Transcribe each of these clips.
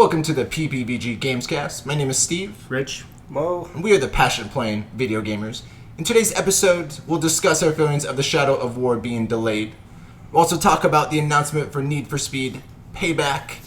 Welcome to the PPVG Gamescast. My name is Steve. Rich. Mo. And we are the passionate playing video gamers. In today's episode, we'll discuss our feelings of the Shadow of War being delayed. We'll also talk about the announcement for Need for Speed Payback,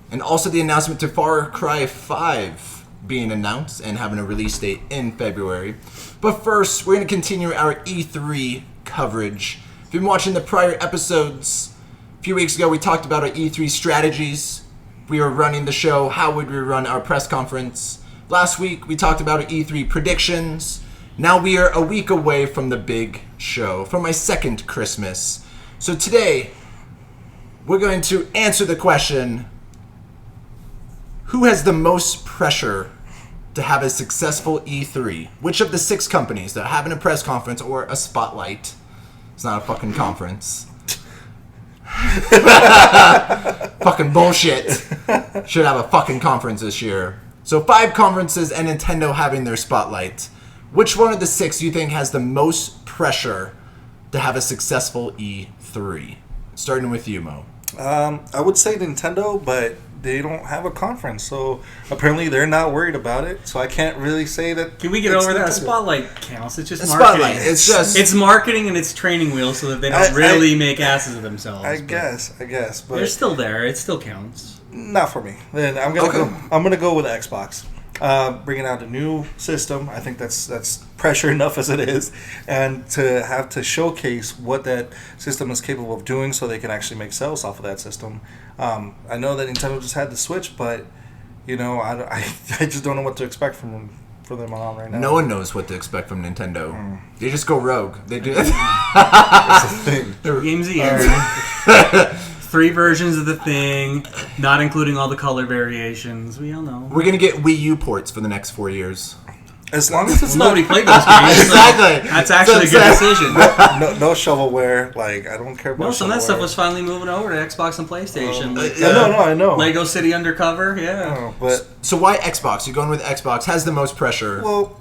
and also the announcement to Far Cry 5 being announced and having a release date in February. But first, we're going to continue our E3 coverage. If you've been watching the prior episodes, a few weeks ago we talked about our E3 strategies. We were running the show, how would we run our press conference. Last week we talked about our E3 predictions. Now we are a week away from the big show, from my second Christmas. So today, we're going to answer the question, who has the most pressure to have a successful E3? Which of the 6 companies that are having a press conference or a spotlight, it's not a fucking conference, fucking bullshit, should have a fucking conference this year? So 5 conferences and Nintendo having their spotlight. Which one of the 6 do you think has the most pressure to have a successful E3? Starting with you, Mo. I would say Nintendo, but they don't have a conference, so apparently they're not worried about it. So I can't really say that. Can we get over that? A Nintendo. spotlight counts. It's just A marketing. spotlight. It's marketing and it's training wheels so that they don't really make asses of themselves. I guess, but they're still there. It still counts. Not for me. Then I'm gonna go with Xbox. Bringing out a new system, I think that's pressure enough as it is, and to have to showcase what that system is capable of doing, so they can actually make sales off of that system. I know that Nintendo just had the Switch, but I just don't know what to expect from them on right now. No one knows what to expect from Nintendo. They just go rogue. They do. That's the thing. Games a year. 3 versions of the thing, not including all the color variations. We all know. We're going to get Wii U ports for the next 4 years. As long as it's Nobody played those games. Exactly. That's actually a good decision. no shovelware. Like, I don't care about. No, some of that shovelware. stuff was finally moving over to Xbox and PlayStation. I know. Lego City Undercover, yeah. But So why Xbox? You're going with Xbox. Has the most pressure. well,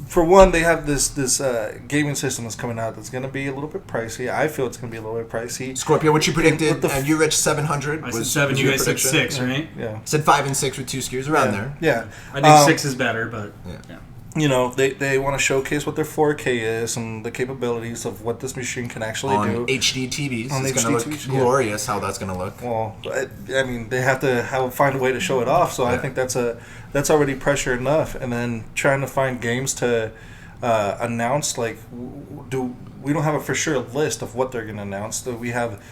for one, they have this gaming system that's coming out that's going to be a little bit pricey. I feel it's going to be a little bit pricey. Scorpio, what you predicted? What the And you, Rich, 700. I said 7, you guys said 6, right? Yeah. Said 5 and 6 with 2 SKUs around there. Yeah. I think 6 is better, but yeah. They want to showcase what their 4K is and the capabilities of what this machine can actually On do. HD TVs. On It's HD going to look TVs, yeah. glorious how that's going to look. Well, I mean, they have to find a way to show it off. So I think that's already pressure enough. And then trying to find games to announce, like, we don't have a for sure list of what they're going to announce. We have,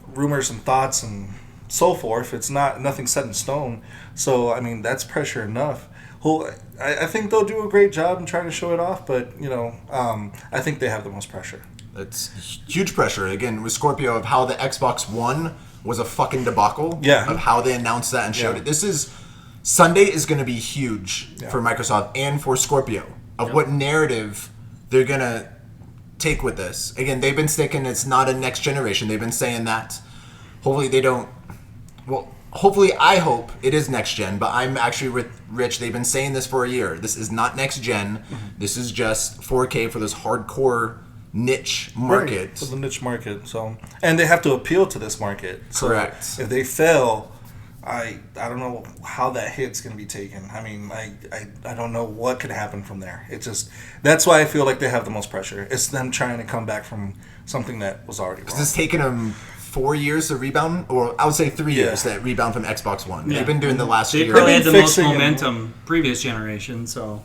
rumors and thoughts and so forth. It's nothing set in stone. So I mean, that's pressure enough. I think they'll do a great job in trying to show it off, but I think they have the most pressure. It's huge pressure. Again, with Scorpio, of how the Xbox One was a fucking debacle. Yeah. Of how they announced that and showed it. Sunday is going to be huge for Microsoft and for Scorpio of what narrative they're going to take with this. Again, they've been sticking it's not a next generation. They've been saying that. Hopefully they don't. Well, hopefully I hope it is next gen, but I'm actually with Rich. They've been saying this for a year. This is not next gen. Mm-hmm. This is just 4K for this hardcore niche market. Right, for the niche market. So, and they have to appeal to this market. So Correct. If they fail, I don't know how that hit's going to be taken. I mean, I don't know what could happen from there. It's just, that's why I feel like they have the most pressure. It's them trying to come back from something that was already wrong. It's taken them 4 years to rebound, or I would say 3 years to rebound from Xbox One. Yeah. They've been doing the last They year. probably had the most momentum previous generation, so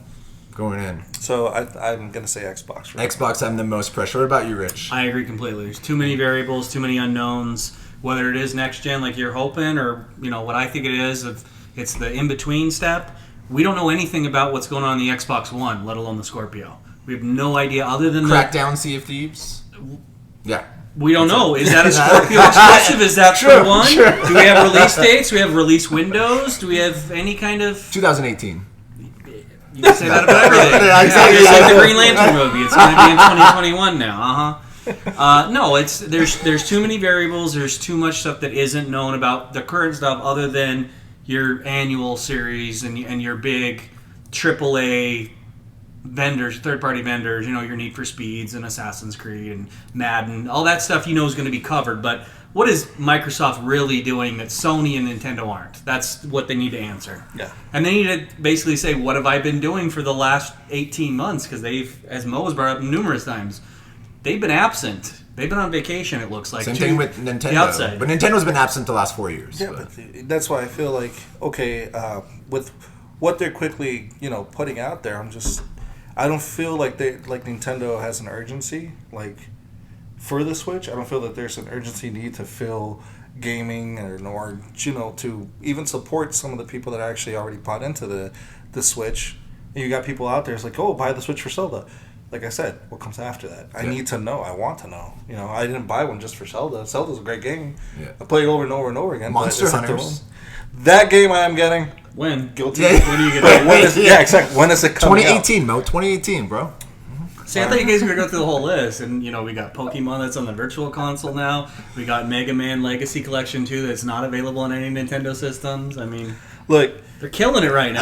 going in. So I'm going to say Xbox. Right? Xbox having the most pressure. What about you, Rich? I agree completely. There's too many variables, too many unknowns. Whether it is next gen like you're hoping, or what I think it is, if it's the in between step. We don't know anything about what's going on in the Xbox One, let alone the Scorpio. We have no idea other than Crackdown, Sea of Thieves. Yeah. We don't know. Is that a Scorpio exclusive? Is that for one? Sure. Do we have release dates? Do we have release windows? Do we have any kind of 2018? You can say that about everything. Exactly. It's like the Green Lantern movie. It's going to be in 2021 now. No, there's too many variables. There's too much stuff that isn't known about the current stuff, other than your annual series and your big AAA vendors, third-party vendors. Your Need for Speeds and Assassin's Creed and Madden, all that stuff is going to be covered. But what is Microsoft really doing that Sony and Nintendo aren't? That's what they need to answer. Yeah. And they need to basically say, what have I been doing for the last 18 months? Because they've, as Mo has brought up numerous times, they've been absent. They've been on vacation, it looks like. Same thing with Nintendo. The outside. But Nintendo's been absent the last 4 years. Yeah, but that's why I feel like, okay, with what they're quickly, putting out there, I don't feel like Nintendo has an urgency, for the Switch. I don't feel that there's an urgency need to fill gaming or to even support some of the people that actually already bought into the Switch. And you got people out there, it's like, oh, buy the Switch for Zelda. Like I said, what comes after that? I need to know. I want to know. I didn't buy one just for Zelda. Zelda's a great game. Yeah. I play it over and over and over again. Monster Hunters. That game I am getting. When? Guilty. Yeah. When do you get Yeah, exactly. When is it coming 2018, Mo. 2018, bro. See, I thought you guys were going to go through the whole list. And, we got Pokemon that's on the Virtual Console now. We got Mega Man Legacy Collection 2 that's not available on any Nintendo systems. I mean, Look, they're killing it right now.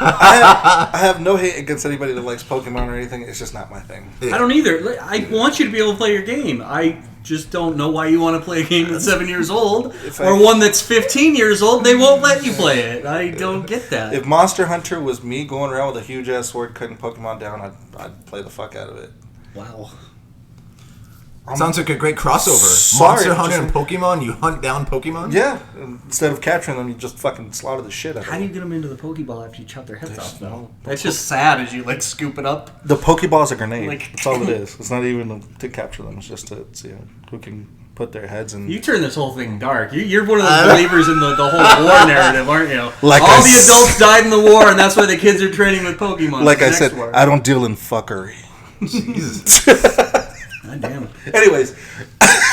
I have no hate against anybody that likes Pokemon or anything. It's just not my thing. Yeah. I don't either. I want you to be able to play your game. I just don't know why you want to play a game that's 7 years old or one that's 15 years old. They won't let you play it. I don't get that. If Monster Hunter was me going around with a huge ass sword cutting Pokemon down, I'd play the fuck out of it. Wow. Sounds like a great crossover. Sorry, Monster Hunter just- and Pokemon. You hunt down Pokemon. Yeah, instead of capturing them, you just fucking slaughter the shit out of How do you them. get them into the Pokeball after you chop their heads off, though? That's just sad as you, scoop it up. The Pokeball's a grenade. Like- That's all it is. It's not even to capture them. It's just to see who can put their heads in. You turn this whole thing dark. You're one of those believers in the whole war narrative, aren't you? Like all I the adults died in the war, and that's why the kids are training with Pokemon. Like I Next said, war. I don't deal in fuckery. Jesus. God damn it. Anyways,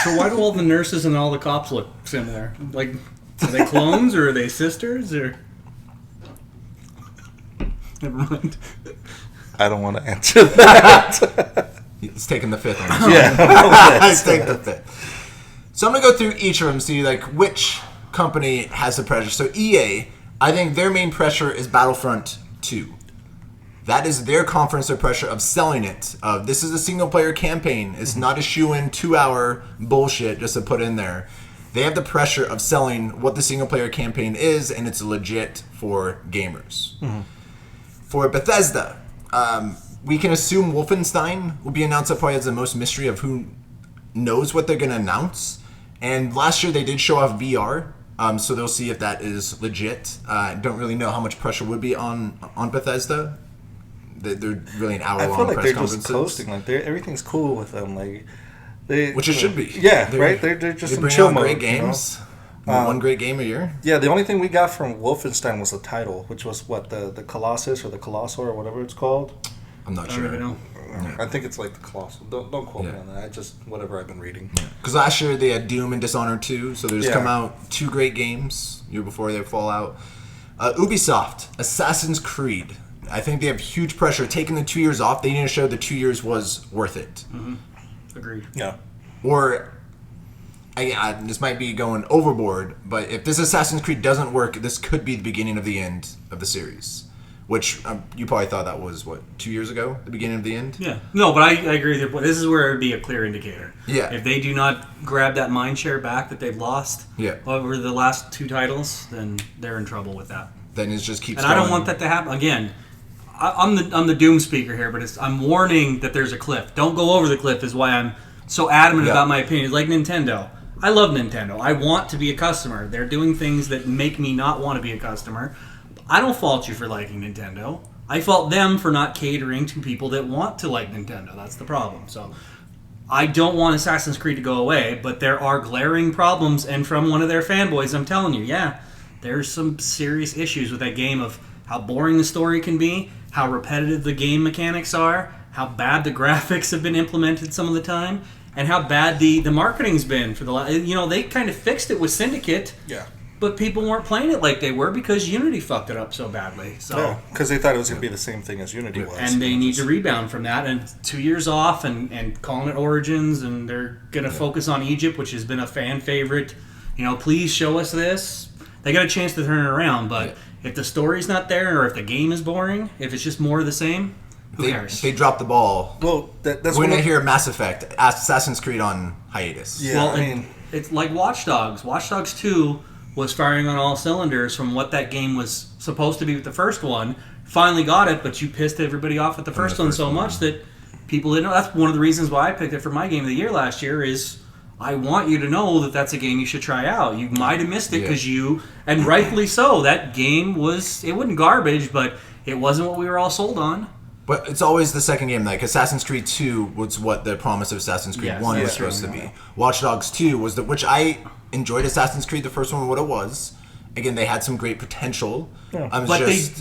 So why do all the nurses and all the cops look similar? Are they clones or are they sisters or? Never mind. I don't want to answer that. He's taking the fifth on this. Yeah. He's taking the fifth. So I'm going to go through each of them, see which company has the pressure. So EA, I think their main pressure is Battlefront 2. That is their conference of pressure of selling it. This is a single-player campaign. It's not a shoe-in 2-hour bullshit just to put in there. They have the pressure of selling what the single-player campaign is, and it's legit for gamers. Mm-hmm. For Bethesda, we can assume Wolfenstein will be announced that probably has the most mystery of who knows what they're going to announce. And last year they did show off VR, so they'll see if that is legit. I don't really know how much pressure would be on Bethesda. They're really an hour-long I feel like press they're conferences. just coasting. Everything's cool with them. Which it should be. Yeah, right? They're just They in bring chill out mode. great games. One great game a year. Yeah, the only thing we got from Wolfenstein was the title, which was the Colossus or the Colossal or whatever it's called. I'm not I sure. don't even know. Yeah. I think it's like the Colossal. Don't quote me on that. I just whatever I've been reading. Because last year they had Doom and Dishonored 2, so they just Yeah. come out 2 great games year before they fall out. Ubisoft, Assassin's Creed. I think they have huge pressure. Taking the 2 years off, they need to show the 2 years was worth it. Mm-hmm. Agreed. Yeah. Or, this might be going overboard, but if this Assassin's Creed doesn't work, this could be the beginning of the end of the series. Which, you probably thought that was, 2 years ago? The beginning of the end? Yeah. No, but I agree with your point. This is where it would be a clear indicator. Yeah. If they do not grab that mind share back that they've lost Yeah. over the last 2 titles, then they're in trouble with that. Then it just keeps And going. I don't want that to happen. Again, I'm the doom speaker here, but I'm warning that there's a cliff. Don't go over the cliff is why I'm so adamant about my opinion. It's like Nintendo. I love Nintendo. I want to be a customer. They're doing things that make me not want to be a customer. I don't fault you for liking Nintendo. I fault them for not catering to people that want to like Nintendo. That's the problem. So I don't want Assassin's Creed to go away, but there are glaring problems, and from one of their fanboys, I'm telling you, there's some serious issues with that game of how boring the story can be, how repetitive the game mechanics are, how bad the graphics have been implemented some of the time, and how bad the marketing's been for the last... they kind of fixed it with Syndicate, Yeah. but people weren't playing it like they were because Unity fucked it up so badly. So, because they thought it was going to be the same thing as Unity was. and they need to rebound from that. And 2 years off and calling it Origins, and they're going to focus on Egypt, which has been a fan favorite. Please show us this. They got a chance to turn it around, but if the story's not there or if the game is boring, if it's just more of the same, Who cares? They dropped the ball. Well, that's we're gonna hear Mass Effect, Assassin's Creed on hiatus. Yeah, Well, I mean, it's like Watch Dogs. Watch Dogs 2 was firing on all cylinders from what that game was supposed to be with the first one. Finally got it, but you pissed everybody off with the first one so much that people didn't know. That's one of the reasons why I picked it for my game of the year last year is I want you to know that that's a game you should try out. You might have missed it because and rightfully so, that game it wasn't garbage, but it wasn't what we were all sold on. But it's always the second game. Like Assassin's Creed 2 was what the promise of Assassin's Creed 1 was supposed to be. Watch Dogs 2 was which I enjoyed Assassin's Creed, the first one, what it was. Again, they had some great potential. Yeah.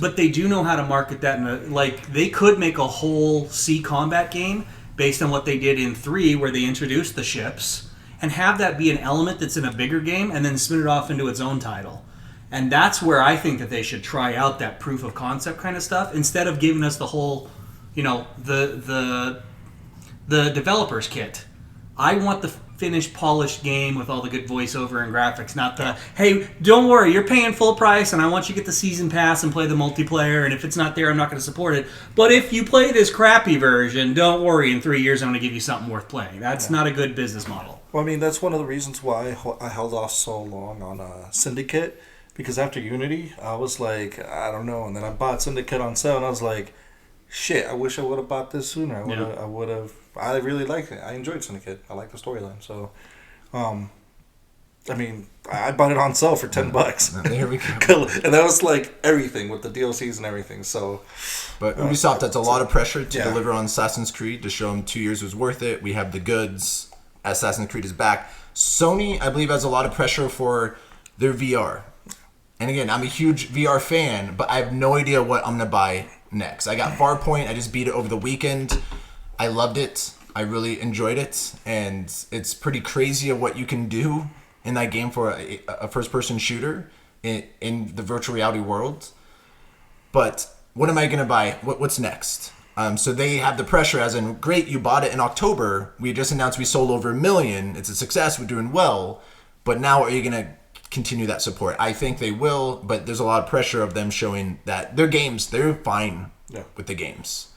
But they do know how to market that. Like they could make a whole sea combat game based on what they did in 3, where they introduced the ships, and have that be an element that's in a bigger game, and then spin it off into its own title. And that's where I think that they should try out that proof of concept kind of stuff instead of giving us the whole, the developer's kit. I want the finished, polished game with all the good voiceover and graphics, not the, hey, don't worry, you're paying full price and I want you to get the season pass and play the multiplayer, and if it's not there, I'm not going to support it. But if you play this crappy version, don't worry, in 3 years I'm going to give you something worth playing. That's not a good business model. Well, I mean, that's one of the reasons why I held off so long on Syndicate, because after Unity, I was like, I don't know, and then I bought Syndicate on sale, and I was like, shit, I wish I would have bought this sooner. I really liked it. I enjoyed Syndicate. I like the storyline. So, I mean, I bought it on sale for $10. Here we go. And that was like everything with the DLCs and everything. So, but Ubisoft has a lot of pressure to deliver on Assassin's Creed to show them 2 years was worth it. We have the goods. Assassin's Creed is back. Sony, I believe, has a lot of pressure for their VR. And again, I'm a huge VR fan, but I have no idea what I'm going to buy next. I got Farpoint. I just beat it over the weekend. I loved it. I really enjoyed it. And it's pretty crazy of what you can do in that game for a first-person shooter in the virtual reality world. But what am I going to buy? What's next? So they have the pressure as in, great, you bought it in October. We just announced we sold over 1 million. It's a success. We're doing well. But now are you going to continue that support? I think they will, but there's a lot of pressure of them showing that their games, they're fine with the games.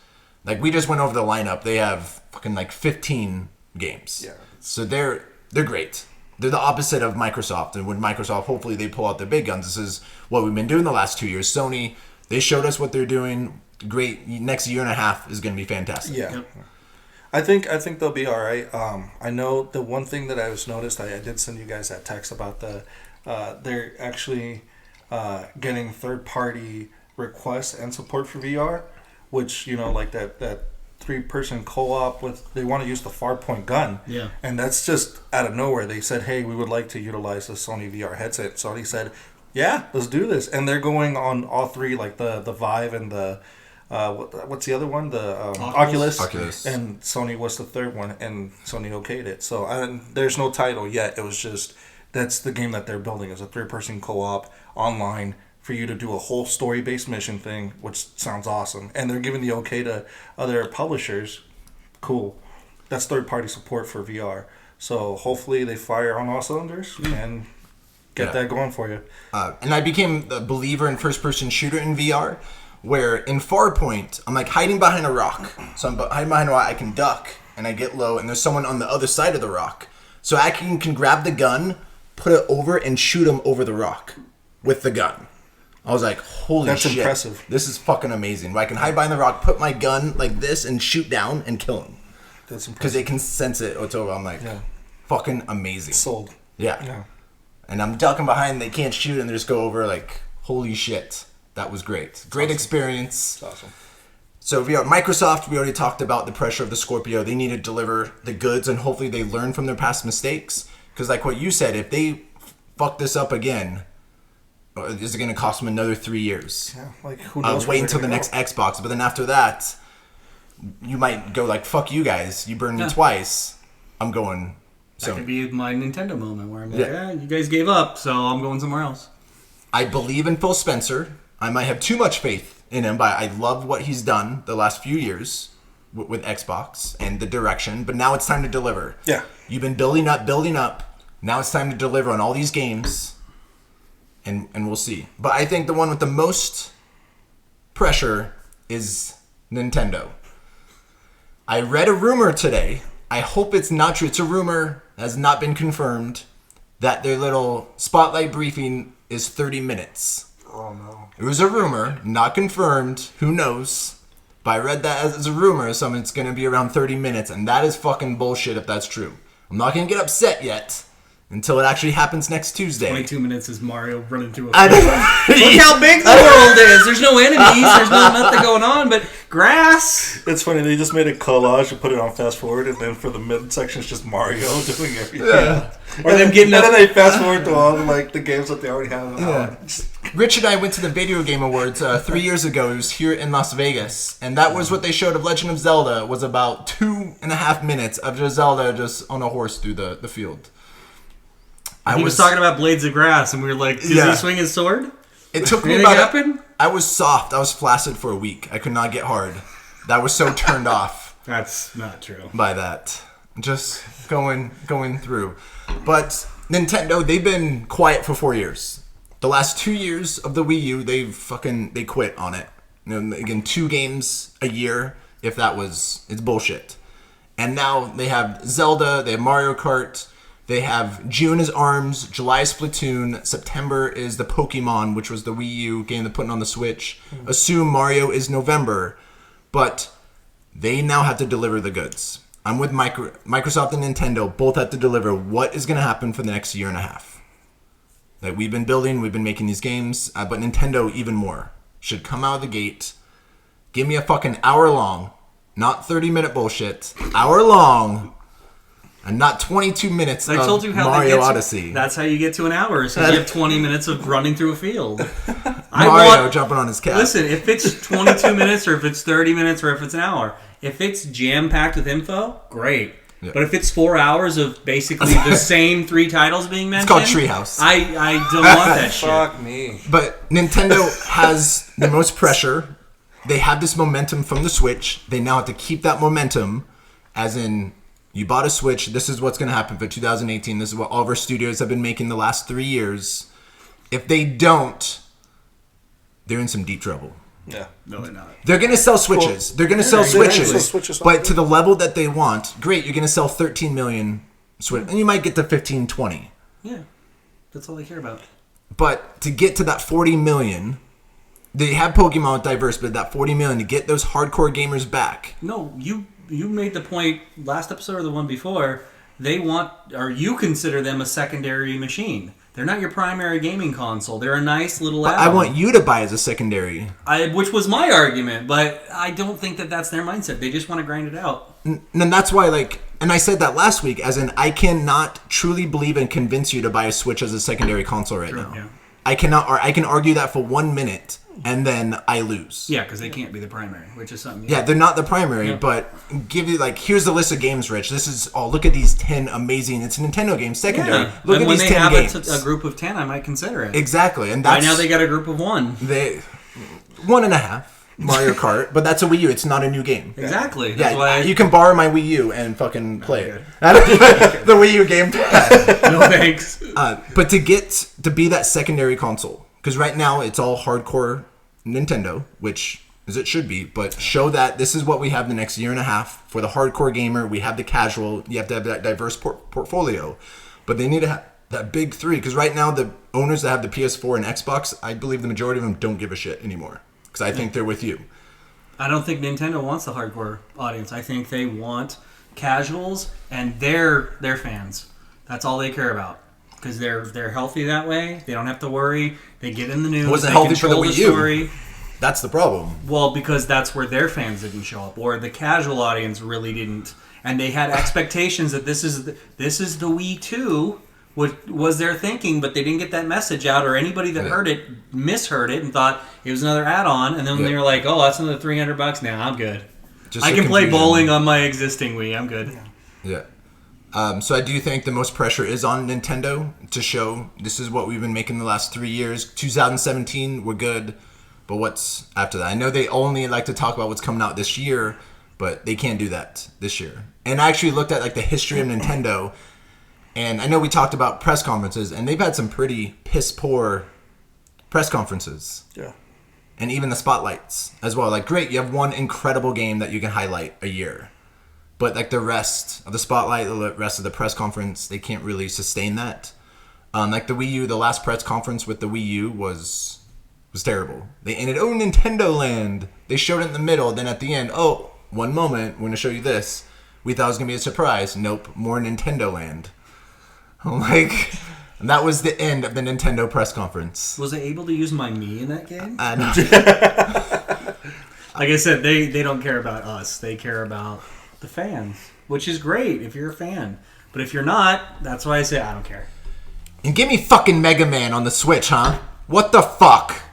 Like, we just went over the lineup. They have fucking like 15 games. Yeah. So they're great. They're the opposite of Microsoft. And when Microsoft, hopefully they pull out their big guns. This is what we've been doing the last 2 years. Sony, they showed us what they're doing. Great. Next year and a half is going to be fantastic. Yeah. Yep. I think they'll be all right. I know the one thing that I was noticed, I did send you guys that text about they're actually getting third-party requests and support for VR, which, like that 3-person co-op with, they want to use the Farpoint gun. Yeah. And that's just out of nowhere. They said, hey, we would like to utilize the Sony VR headset. Sony said, yeah, let's do this. And they're going on all three, like the Vive and the, what's the other one? The Oculus. And Sony was the third one, and Sony okayed it. So there's no title yet. It was just, that's the game that they're building, is a 3-person co-op online for you to do a whole story-based mission thing, which sounds awesome. And they're giving the okay to other publishers. Cool. That's third-party support for VR. So hopefully they fire on all cylinders and get that going for you. And I became a believer in first-person shooter in VR, where in Farpoint, I'm like hiding behind a rock. So I'm hiding behind a rock, I can duck, and I get low, and there's someone on the other side of the rock. So I can grab the gun, put it over, and shoot him over the rock with the gun. I was like, holy shit. That's impressive. This is fucking amazing. Where I can hide behind the rock, put my gun like this, and shoot down and kill him. That's impressive. Because they can sense it. It's over. I'm like, fucking amazing. Sold. Yeah. And I'm ducking behind, they can't shoot, and they just go over like, holy shit. That was great. Great experience. That's awesome. So Microsoft, we already talked about the pressure of the Scorpio. They need to deliver the goods, and hopefully they learn from their past mistakes. Because like what you said, if they fuck this up again, is it going to cost them another 3 years? Yeah, like who knows? Wait until the next Xbox. But then after that, you might go like, fuck you guys. You burned me twice. I'm going. That could be my Nintendo moment where I'm like, you guys gave up, so I'm going somewhere else. I believe in Phil Spencer. I might have too much faith in him, but I love what he's done the last few years with Xbox and the direction. But now it's time to deliver. Yeah. You've been building up. Now it's time to deliver on all these games. And we'll see. But I think the one with the most pressure is Nintendo. I read a rumor today. I hope it's not true. It's a rumor that has not been confirmed that their little spotlight briefing is 30 minutes. Oh, no. It was a rumor, not confirmed. Who knows? But I read that as a rumor, so it's going to be around 30 minutes, and that is fucking bullshit if that's true. I'm not going to get upset yet until it actually happens next Tuesday. 22 minutes is Mario running through a I field. don't- Look how big the world is. There's no enemies. There's nothing going on but grass. It's funny, they just made a collage and put it on fast forward, and then for the mid section, it's just Mario doing everything. Yeah. Or them getting and up. then they fast forward to all the games that they already have. Yeah. Rich and I went to the Video Game Awards 3 years ago. It was here in Las Vegas, and that was what they showed of Legend of Zelda. Was about 2.5 minutes of just Zelda just on a horse through the field. He was talking about blades of grass, and we were like, "Does he swing his sword?" It took me Anything about. happen? I was soft. I was flaccid for a week. I could not get hard. That was so turned off That's not true. by that. Just going through. But Nintendo, they've been quiet for 4 years. The last 2 years of the Wii U, they quit on it. You know, again, 2 games a year. If it's bullshit. And now they have Zelda. They have Mario Kart. They have June is ARMS, July is Splatoon, September is the Pokemon, which was the Wii U game they're putting on the Switch. Assume Mario is November, but they now have to deliver the goods. I'm with Microsoft and Nintendo, both have to deliver what is going to happen for the next year and a half. Like we've been making these games, but Nintendo even more should come out of the gate, give me a fucking hour long, not 30-minute bullshit, hour long. And not 22 minutes I told you how Mario Odyssey. That's how you get to an hour. So you have 20 minutes of running through a field. Mario jumping on his cat. Listen, if it's 22 minutes or if it's 30 minutes or if it's an hour, if it's jam-packed with info, great. Yeah. But if it's 4 hours of basically the same 3 titles being mentioned... It's called Treehouse. I don't want that shit. Fuck me. But Nintendo has the most pressure. They have this momentum from the Switch. They now have to keep that momentum, as in... You bought a Switch. This is what's going to happen for 2018. This is what all of our studios have been making the last 3 years. If they don't, they're in some deep trouble. Yeah. No, they're not. They're going to sell Switches. They're going to sell Switches. Switches But to the level that they want, great, you're going to sell 13 million Switch. And you might get to 15, 20. Yeah. That's all they care about. But to get to that 40 million, they have Pokemon diverse, but that 40 million, to get those hardcore gamers back. No, you made the point last episode or the one before. They want, or you consider them a secondary machine. They're not your primary gaming console. They're a nice little add-on. I want you to buy as a secondary. Which was my argument, but I don't think that that's their mindset. They just want to grind it out. And that's why, and I said that last week, as in I cannot truly believe and convince you to buy a Switch as a secondary console right now. Yeah. I cannot, or I can argue that for 1 minute, and then I lose. Yeah, because they can't be the primary, which is something. Yeah, they're not the primary, but give you, here's the list of games, Rich. This is, look at these 10 amazing, it's a Nintendo game, secondary. Yeah. Look at when these they 10 have games. A group of 10, I might consider it. Exactly, and that's... Right now they got a group of 1. They 1.5 Mario Kart, but that's a Wii U. It's not a new game. Exactly. Yeah, That's why you can borrow my Wii U and fucking play it. The Wii U game pad. No thanks. But to be that secondary console, because right now it's all hardcore Nintendo, which as it should be, but show that this is what we have the next year and a half for the hardcore gamer. We have the casual. You have to have that diverse portfolio, but they need to have that big 3, because right now the owners that have the PS4 and Xbox, I believe the majority of them don't give a shit anymore, because I think they're with you. I don't think Nintendo wants the hardcore audience. I think they want casuals and their fans. That's all they care about. Because they're healthy that way. They don't have to worry. They get in the news. It wasn't they healthy for the control Wii U. story. That's the problem. Well, because that's where their fans didn't show up, or the casual audience really didn't, and they had expectations that this is the Wii 2, was their thinking, but they didn't get that message out, or anybody that heard it misheard it and thought it was another add-on, and then they were like, "Oh, that's another $300 now. I'm good. I can play bowling on my existing Wii. I'm good." Yeah. So I do think the most pressure is on Nintendo to show this is what we've been making the last 3 years. 2017, we're good. But what's after that? I know they only like to talk about what's coming out this year, but they can't do that this year. And I actually looked at the history of Nintendo, and I know we talked about press conferences, and they've had some pretty piss-poor press conferences. Yeah. And even the spotlights as well. Great, you have one incredible game that you can highlight a year. but like the rest of the spotlight, the rest of the press conference, they can't really sustain that. Like the Wii U, the last press conference with the Wii U was terrible. They ended, Nintendo Land. They showed it in the middle, then at the end, one moment, we're going to show you this. We thought it was going to be a surprise. Nope, more Nintendo Land. Like, and that was the end of the Nintendo press conference. Was I able to use my Mii in that game? No. Like I said, they don't care about us. They care about the fans, which is great if you're a fan. But if you're not, that's why I say I don't care. And give me fucking Mega Man on the Switch, huh? What the fuck?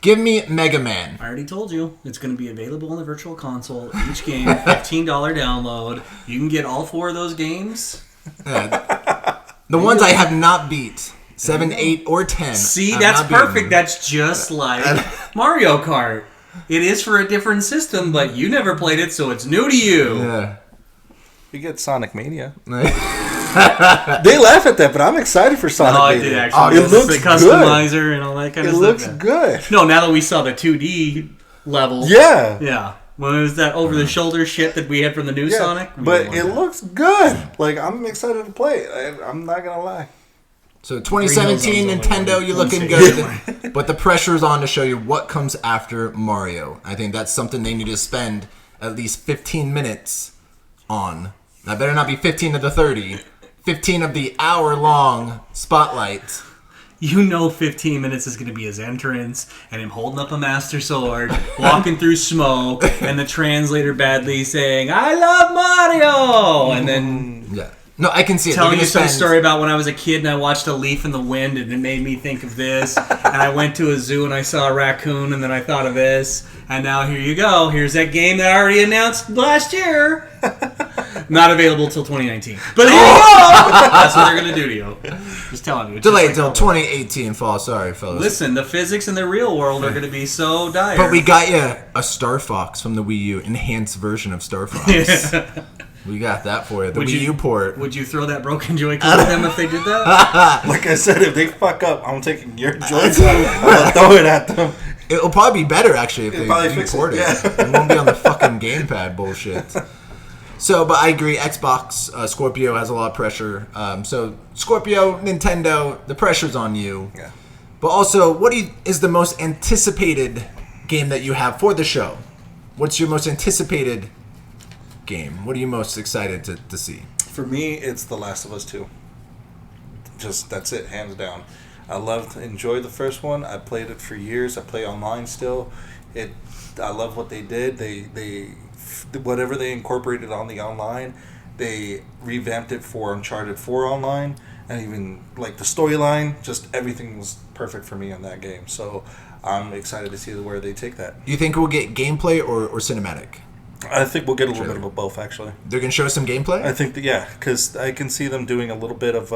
Give me Mega Man. I already told you. It's going to be available on the Virtual Console. Each game, $15 download. You can get all 4 of those games. The ones I have not beat. 7, 8, or 10. See, that's perfect. That's just like Mario Kart. It is for a different system, but you never played it, so it's new to you. Yeah. You get Sonic Mania. They laugh at that, but I'm excited for Sonic Mania. I did actually. It looks the customizer and all that kind of stuff. It looks good. No, now that we saw the 2D level. Yeah. Yeah. When it was that over-the-shoulder shit that we had from the new Sonic. But it looks good. Like, I'm excited to play it. I'm not going to lie. So 2017 Nintendo, you're looking good. But the pressure's on to show you what comes after Mario. I think that's something they need to spend at least 15 minutes on. That better not be 15 of the 30. 15 of the hour-long spotlight. You know 15 minutes is going to be his entrance, and him holding up a Master Sword, walking through smoke, and the translator badly saying, "I love Mario!" And then... Yeah. No, I can see it. Telling you some story about when I was a kid and I watched a leaf in the wind and it made me think of this. And I went to a zoo and I saw a raccoon and then I thought of this. And now here you go. Here's that game that I already announced last year. Not available till 2019. But here you go! That's what they're going to do to you. Just telling you. Delayed till 2018 fall. Sorry, fellas. Listen, the physics in the real world are going to be so dire. But we got you a Star Fox from the Wii U, enhanced version of Star Fox. We got that for you. The Wii U port. Would you throw that broken Joy-Con at them if they did that? Like I said, if they fuck up, I'm taking your Joy-Con. I'm throw it at them. It'll probably be better, actually, if they fix port it. Yeah. It won't be on the fucking gamepad bullshit. So, but I agree. Xbox, Scorpio has a lot of pressure. So, Scorpio, Nintendo, the pressure's on you. Yeah. But also, what is the most anticipated game that you have for the show? What's your most anticipated game? What are you most excited to see? For me, it's The Last of Us 2. Just, that's it, hands down. I enjoyed the first one. I played it for years. I play online still. I love what they did. They whatever they incorporated on the online, they revamped it for Uncharted 4 online, and even like the storyline, just everything was perfect for me in that game. So I'm excited to see where they take that. Do you think we'll get gameplay or cinematic? I think we'll get a little bit of both, actually. They're going to show us some gameplay? I think, because I can see them doing a little bit of,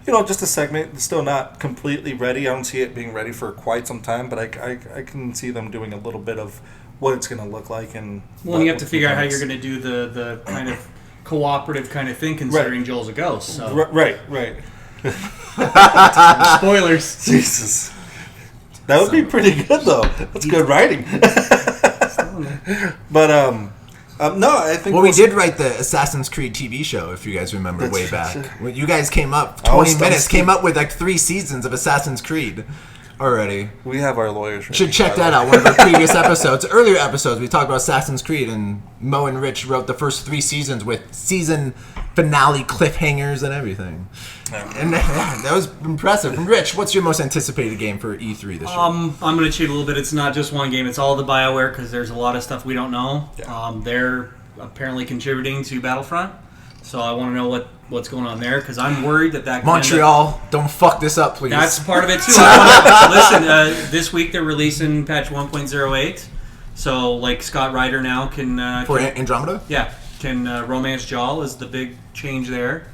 just a segment. It's still not completely ready. I don't see it being ready for quite some time, but I can see them doing a little bit of what it's going to look like. And you have to figure out how you're going to do the kind of cooperative kind of thing, considering Joel's a ghost. So. Right. Spoilers. Jesus. That would be pretty good, though. That's good writing. But, no, I think... Well, we did write the Assassin's Creed TV show, if you guys remember, way back. When you guys came up, 20 minutes, came up with like 3 seasons of Assassin's Creed already. We have our lawyers ready. Should check that out. One of our previous episodes, earlier episodes, we talked about Assassin's Creed, and Mo and Rich wrote the first 3 seasons with season finale cliffhangers and everything. And that was impressive. And Rich, what's your most anticipated game for E3 this year? I'm going to cheat a little bit. It's not just one game. It's all the BioWare, because there's a lot of stuff we don't know. Yeah. They're apparently contributing to Battlefront, so I want to know what's going on there, because I'm worried that Montreal, don't fuck this up, please. That's part of it, too. Listen, this week they're releasing patch 1.08, so like Scott Ryder now can... Andromeda? Yeah, can romance Jaal is the big change there.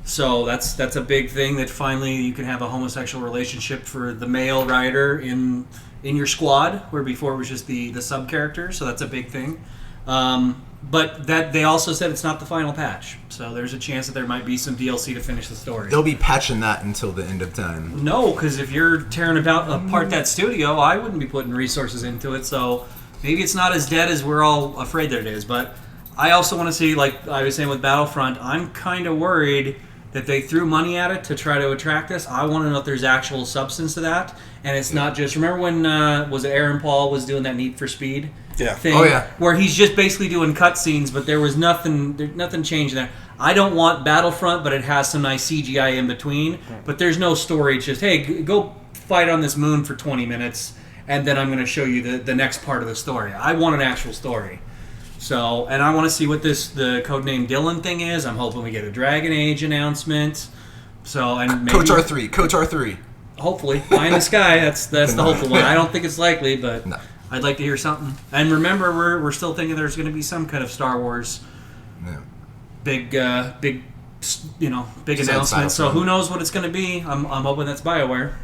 So that's a big thing, that finally you can have a homosexual relationship for the male rider in your squad, where before it was just the sub character. So that's a big thing. But that they also said it's not the final patch, so there's a chance that there might be some DLC to finish the story. They'll be patching that until the end of time. No, because if you're tearing apart that studio, I wouldn't be putting resources into it. So maybe it's not as dead as we're all afraid that it is, but. I also want to see, like I was saying with Battlefront, I'm kind of worried that they threw money at it to try to attract us. I want to know if there's actual substance to that, and it's not just. Remember when was it Aaron Paul was doing that Need for Speed thing? Oh yeah, where he's just basically doing cutscenes, but there was nothing changing there. I don't want Battlefront, but it has some nice CGI in between. But there's no story. It's just, hey, go fight on this moon for 20 minutes, and then I'm going to show you the next part of the story. I want an actual story. So, and I want to see what the codename Dylan thing is. I'm hoping we get a Dragon Age announcement. So, and maybe, Coach R3. Hopefully, Pie in the Sky. That's the hopeful one. I don't think it's likely, but No. I'd like to hear something. And remember, we're still thinking there's going to be some kind of Star Wars big announcement. So who knows what it's going to be? I'm hoping that's BioWare.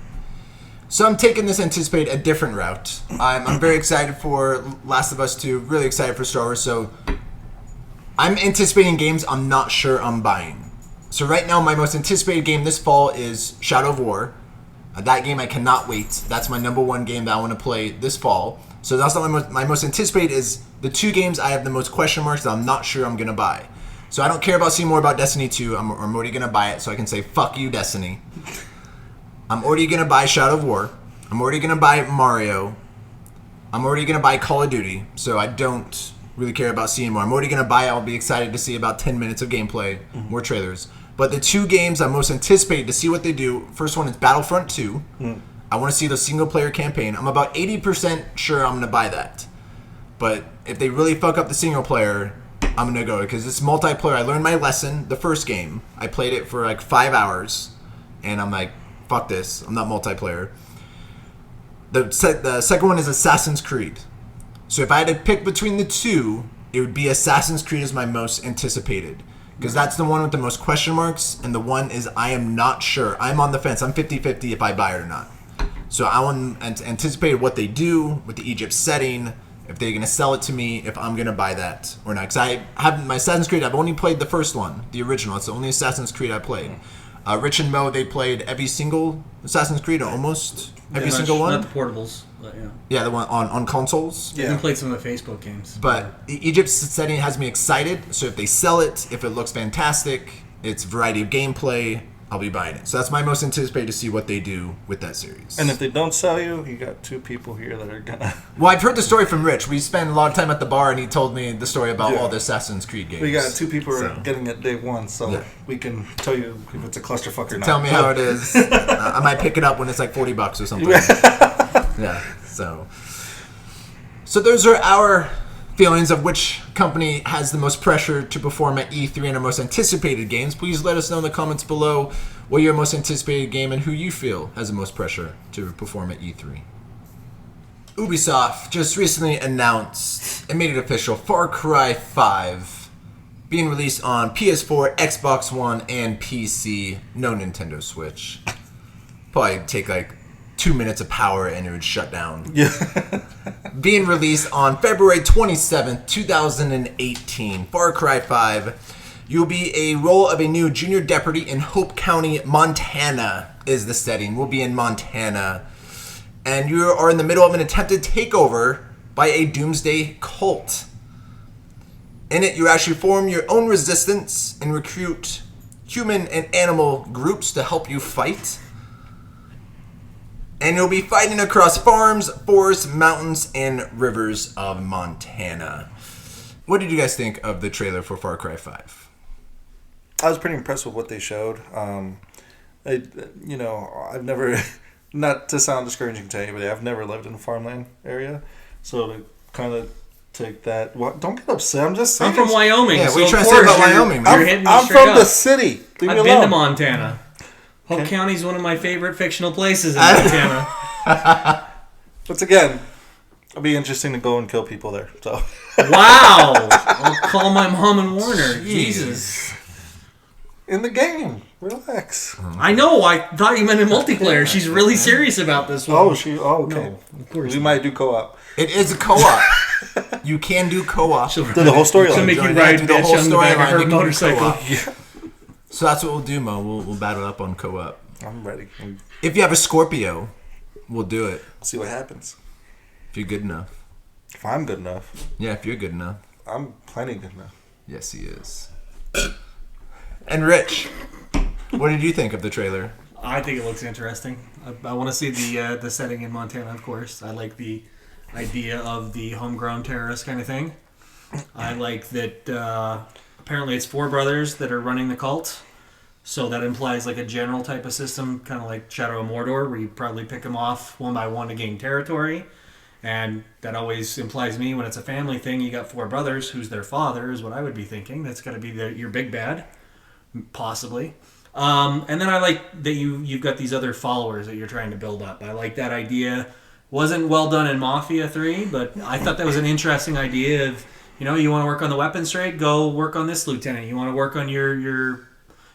So I'm taking this anticipated a different route. I'm very excited for Last of Us 2, really excited for Star Wars, so I'm anticipating games I'm not sure I'm buying. So right now my most anticipated game this fall is Shadow of War. That game I cannot wait. That's my number one game that I want to play this fall. So that's not my most anticipated is the two games I have the most question marks that I'm not sure I'm going to buy. So I don't care about seeing more about Destiny 2. I'm already going to buy it so I can say, fuck you, Destiny. I'm already going to buy Shadow of War. I'm already going to buy Mario. I'm already going to buy Call of Duty, so I don't really care about seeing more. I'm already going to buy it. I'll be excited to see about 10 minutes of gameplay, more trailers. But the two games I'm most anticipated to see what they do, first one is Battlefront 2. I want to see the single-player campaign. I'm about 80% sure I'm going to buy that. But if they really fuck up the single-player, I'm going to go, because it's multiplayer. I learned my lesson the first game. I played it for like 5 hours, and I'm like, fuck this. I'm not multiplayer. The second one is Assassin's Creed. So if I had to pick between the two, it would be Assassin's Creed as my most anticipated. Because that's the one with the most question marks, and the one is I am not sure. I'm on the fence. I'm 50-50 if I buy it or not. So I want to anticipate what they do with the Egypt setting, if they're going to sell it to me, if I'm going to buy that or not. Because I have my Assassin's Creed, I've only played the first one, the original. It's the only Assassin's Creed I played. Rich and Mo, they played every single Assassin's Creed, almost every single one. Not the portables, but yeah. Yeah, the one on consoles. Yeah. I played some of the Facebook games. But the Egypt setting has me excited. So if they sell it, if it looks fantastic, it's variety of gameplay, I'll be buying it. So that's my most anticipated to see what they do with that series. And if they don't sell you, you got two people here that are gonna. Well, I've heard the story from Rich. We spent a lot of time at the bar, and he told me the story about all the Assassin's Creed games. We got two people who are getting it day one, so we can tell you if it's a clusterfuck or not. Tell me how it is. I might pick it up when it's like $40 or something. Yeah. So those are our feelings of which company has the most pressure to perform at E3 and our most anticipated games. Please let us know in the comments below what your most anticipated game and who you feel has the most pressure to perform at E3. Ubisoft just recently announced and made it official Far Cry 5 being released on PS4, Xbox One, and PC. No Nintendo Switch. Probably take like 2 minutes of power and it would shut down. Yeah. Being released on February 27th, 2018. Far Cry 5. You'll be a role of a new junior deputy in Hope County, Montana is the setting. We'll be in Montana. And you are in the middle of an attempted takeover by a doomsday cult. In it, you actually form your own resistance and recruit human and animal groups to help you fight. And you'll be fighting across farms, forests, mountains, and rivers of Montana. What did you guys think of the trailer for Far Cry 5? I was pretty impressed with what they showed. I've never, not to sound discouraging to anybody, I've never lived in a farmland area. So to kind of take that, don't get upset. I'm just saying. I'm from Wyoming. Yeah, so what are you trying of to say course about Wyoming? I'm from the city. Leave me I've alone. been to Montana. Hope County is one of my favorite fictional places in Montana. Once again, it'll be interesting to go and kill people there. So. Wow! I'll call my mom and warn her. Jesus. In the game. Relax. I know. I thought you meant in multiplayer. She's really serious about this one. Okay. No, of course we might do co-op. It is a co-op. You can do co-op. Do the whole storyline. She'll make you Join ride that, do the whole bitch on the back of storyline, her you can do motorcycle. co-op. Yeah. So that's what we'll do, Mo. We'll battle up on co-op. I'm ready. If you have a Scorpio, we'll do it. See what happens. If you're good enough. If I'm good enough. Yeah, if you're good enough. I'm plenty good enough. Yes, he is. And Rich, what did you think of the trailer? I think it looks interesting. I want to see the setting in Montana, of course. I like the idea of the homegrown terrorist kind of thing. I like that apparently it's 4 brothers that are running the cult. So that implies like a general type of system, kind of like Shadow of Mordor, where you probably pick them off one by one to gain territory. And that always implies to me when it's a family thing, you got 4 brothers, who's their father, is what I would be thinking. That's got to be your big bad, possibly. And then I like that you've got these other followers that you're trying to build up. I like that idea. Wasn't well done in Mafia 3, but I thought that was an interesting idea of, you want to work on the weapons trade, go work on this lieutenant. You want to work on your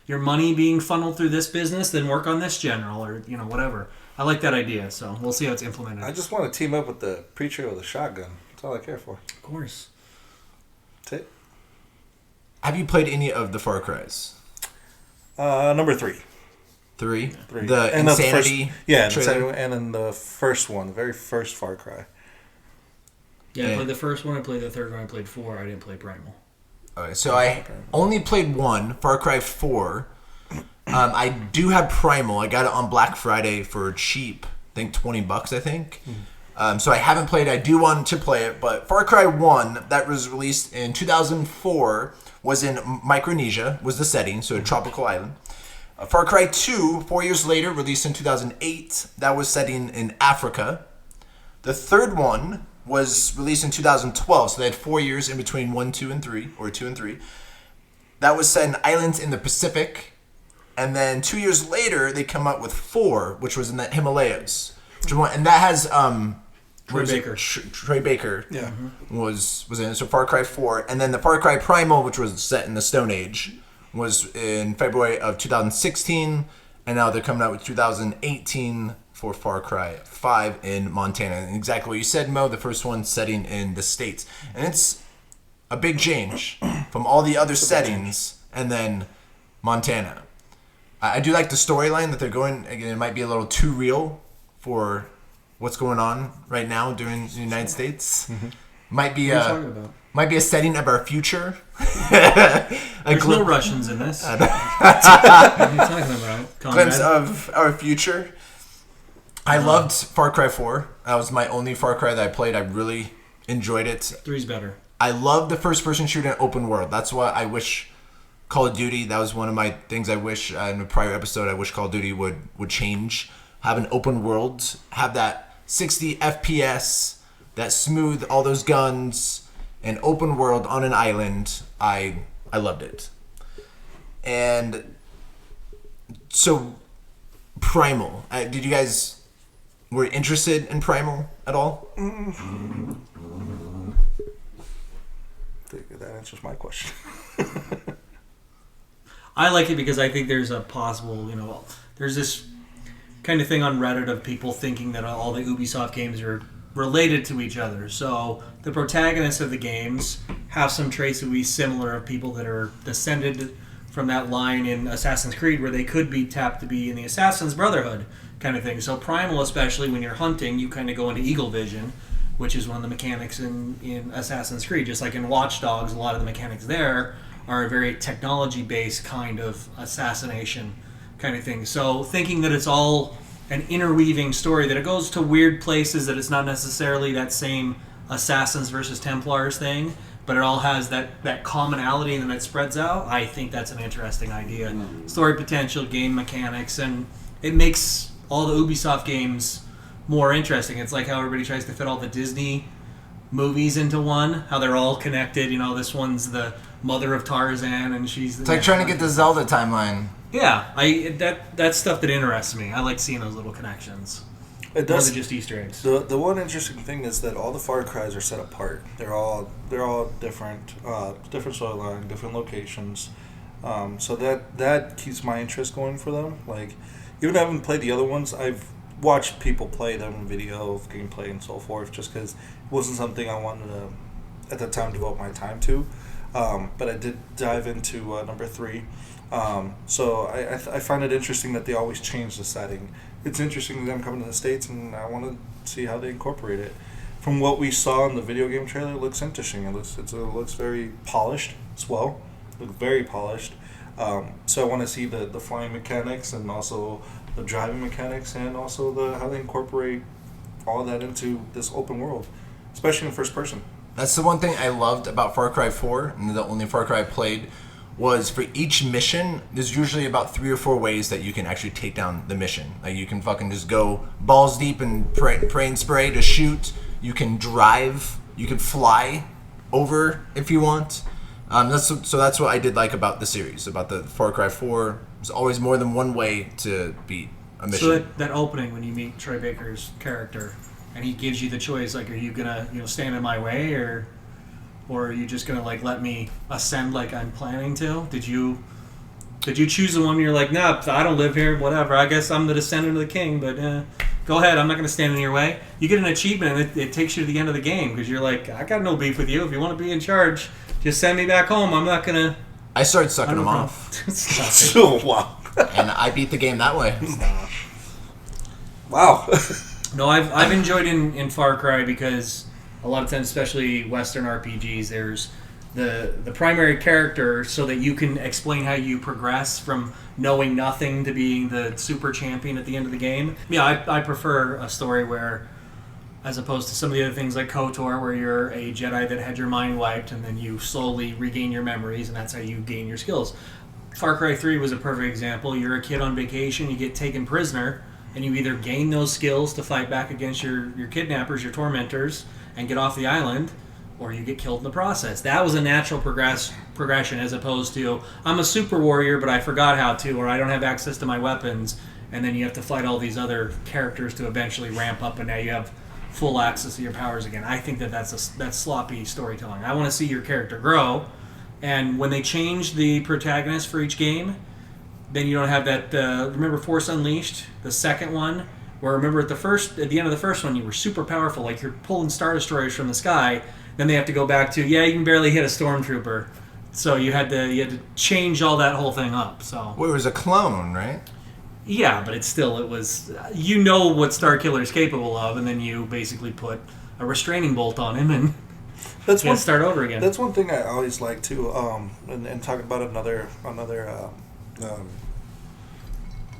money being funneled through this business, then work on this general, or whatever. I like that idea, so we'll see how it's implemented. I just want to team up with the preacher with a shotgun. That's all I care for. Of course. That's it. Have you played any of the Far Cries? Number 3. 3? 3. The and Insanity trailer? And then the first one, the very first Far Cry. Yeah, I played the first one, I played the third one, I played 4, I didn't play Primal. Okay, so I only played 1, Far Cry 4. I do have Primal. I got it on Black Friday for cheap. I think $20, I think. So I haven't played it. I do want to play it. But Far Cry 1, that was released in 2004, was in Micronesia, was the setting, so a tropical island. Far Cry 2, 4 years later, released in 2008. That was setting in Africa. The third one was released in 2012, so they had 4 years in between 1, 2, and 3, or 2 and 3. That was set in islands in the Pacific. And then 2 years later, they come out with 4, which was in the Himalayas. And that has Troy Baker. Troy Baker Yeah. was in it. So Far Cry 4. And then the Far Cry Primal, which was set in the Stone Age, was in February of 2016. And now they're coming out with 2018 for Far Cry 5 in Montana. And exactly what you said, Mo, the first one setting in the States. And it's a big change from all the other settings and then Montana. I do like the storyline that they're going. Again, it might be a little too real for what's going on right now during the United States. Mm-hmm. Might be What are you talking about? might be a setting of our future. There's no Russians in this. What are you talking about? Glimpse of our future. I loved Far Cry 4. That was my only Far Cry that I played. I really enjoyed it. 3's better. I love the first-person shooter in open world. That's what I wish Call of Duty, that was one of my things I wish, in a prior episode, I wish Call of Duty would change. Have an open world, have that 60 FPS, that smooth, all those guns, an open world on an island. I loved it. And so, Primal, did you guys, were interested in Primal at all? That answers my question. I like it because I think there's a possible, there's this kind of thing on Reddit of people thinking that all the Ubisoft games are related to each other. So the protagonists of the games have some traits that would be similar of people that are descended from that line in Assassin's Creed where they could be tapped to be in the Assassin's Brotherhood kind of thing. So Primal, especially when you're hunting, you kind of go into eagle vision, which is one of the mechanics in Assassin's Creed. Just like in Watch Dogs, a lot of the mechanics there are a very technology-based kind of assassination kind of thing. So thinking that it's all an interweaving story, that it goes to weird places, that it's not necessarily that same Assassins versus Templars thing, but it all has that commonality and then it spreads out, I think that's an interesting idea. Story potential, game mechanics, and it makes all the Ubisoft games more interesting. It's like how everybody tries to fit all the Disney movies into one, how they're all connected. This one's the mother of Tarzan, and she's... It's like trying to get the Zelda timeline. Yeah, that's stuff that interests me. I like seeing those little connections. It More does. than just Easter eggs. The one interesting thing is that all the Far Cries are set apart. They're all different, different storyline, different locations. So that keeps my interest going for them. Like, even though I haven't played the other ones, I've watched people play them, video of gameplay and so forth, just because it wasn't something I wanted to, at the time, devote my time to. But I did dive into number 3. So I find it interesting that they always change the setting. It's interesting them coming to the States, and I want to see how they incorporate it. From what we saw in the video game trailer, it looks interesting. It looks very polished. as well. Look very polished. So I want to see the flying mechanics and also the driving mechanics and also how they incorporate all that into this open world, especially in first person. That's the one thing I loved about Far Cry 4, and the only Far Cry I played, was for each mission, there's usually about 3 or 4 ways that you can actually take down the mission. Like, you can fucking just go balls deep and pray and spray to shoot. You can drive. You can fly over if you want. That's what I did like about the series, about the Far Cry 4. There's always more than one way to beat a mission. So that opening when you meet Troy Baker's character, and he gives you the choice, like, are you gonna stand in my way, or are you just gonna like let me ascend like I'm planning to? Did you choose the one where you're like, nah, I don't live here, whatever. I guess I'm the descendant of the king, but go ahead, I'm not gonna stand in your way. You get an achievement, and it takes you to the end of the game because you're like, I got no beef with you. If you want to be in charge, just send me back home. I'm not gonna. I started sucking them off. Oh, wow. And I beat the game that way. Wow. No, I've enjoyed in Far Cry because a lot of times, especially Western RPGs, there's the primary character so that you can explain how you progress from knowing nothing to being the super champion at the end of the game. Yeah, I prefer a story where, as opposed to some of the other things like KOTOR, where you're a Jedi that had your mind wiped and then you slowly regain your memories and that's how you gain your skills. Far Cry 3 was a perfect example. You're a kid on vacation, you get taken prisoner, and you either gain those skills to fight back against your kidnappers, your tormentors, and get off the island, or you get killed in the process. That was a natural progression as opposed to, I'm a super warrior, but I forgot how to, or I don't have access to my weapons, and then you have to fight all these other characters to eventually ramp up, and now you have full access to your powers again. I think that's sloppy storytelling. I want to see your character grow, and when they change the protagonist for each game, then you don't have that. Remember Force Unleashed, the second one, where remember at the end of the first one, you were super powerful, like you're pulling Star Destroyers from the sky. Then they have to go back to, you can barely hit a stormtrooper, so you had to change all that whole thing up. So Well, it was a clone, right? yeah, but it was what Starkiller is capable of, and then you basically put a restraining bolt on him and start over again. That's one thing I always like too. And talking about another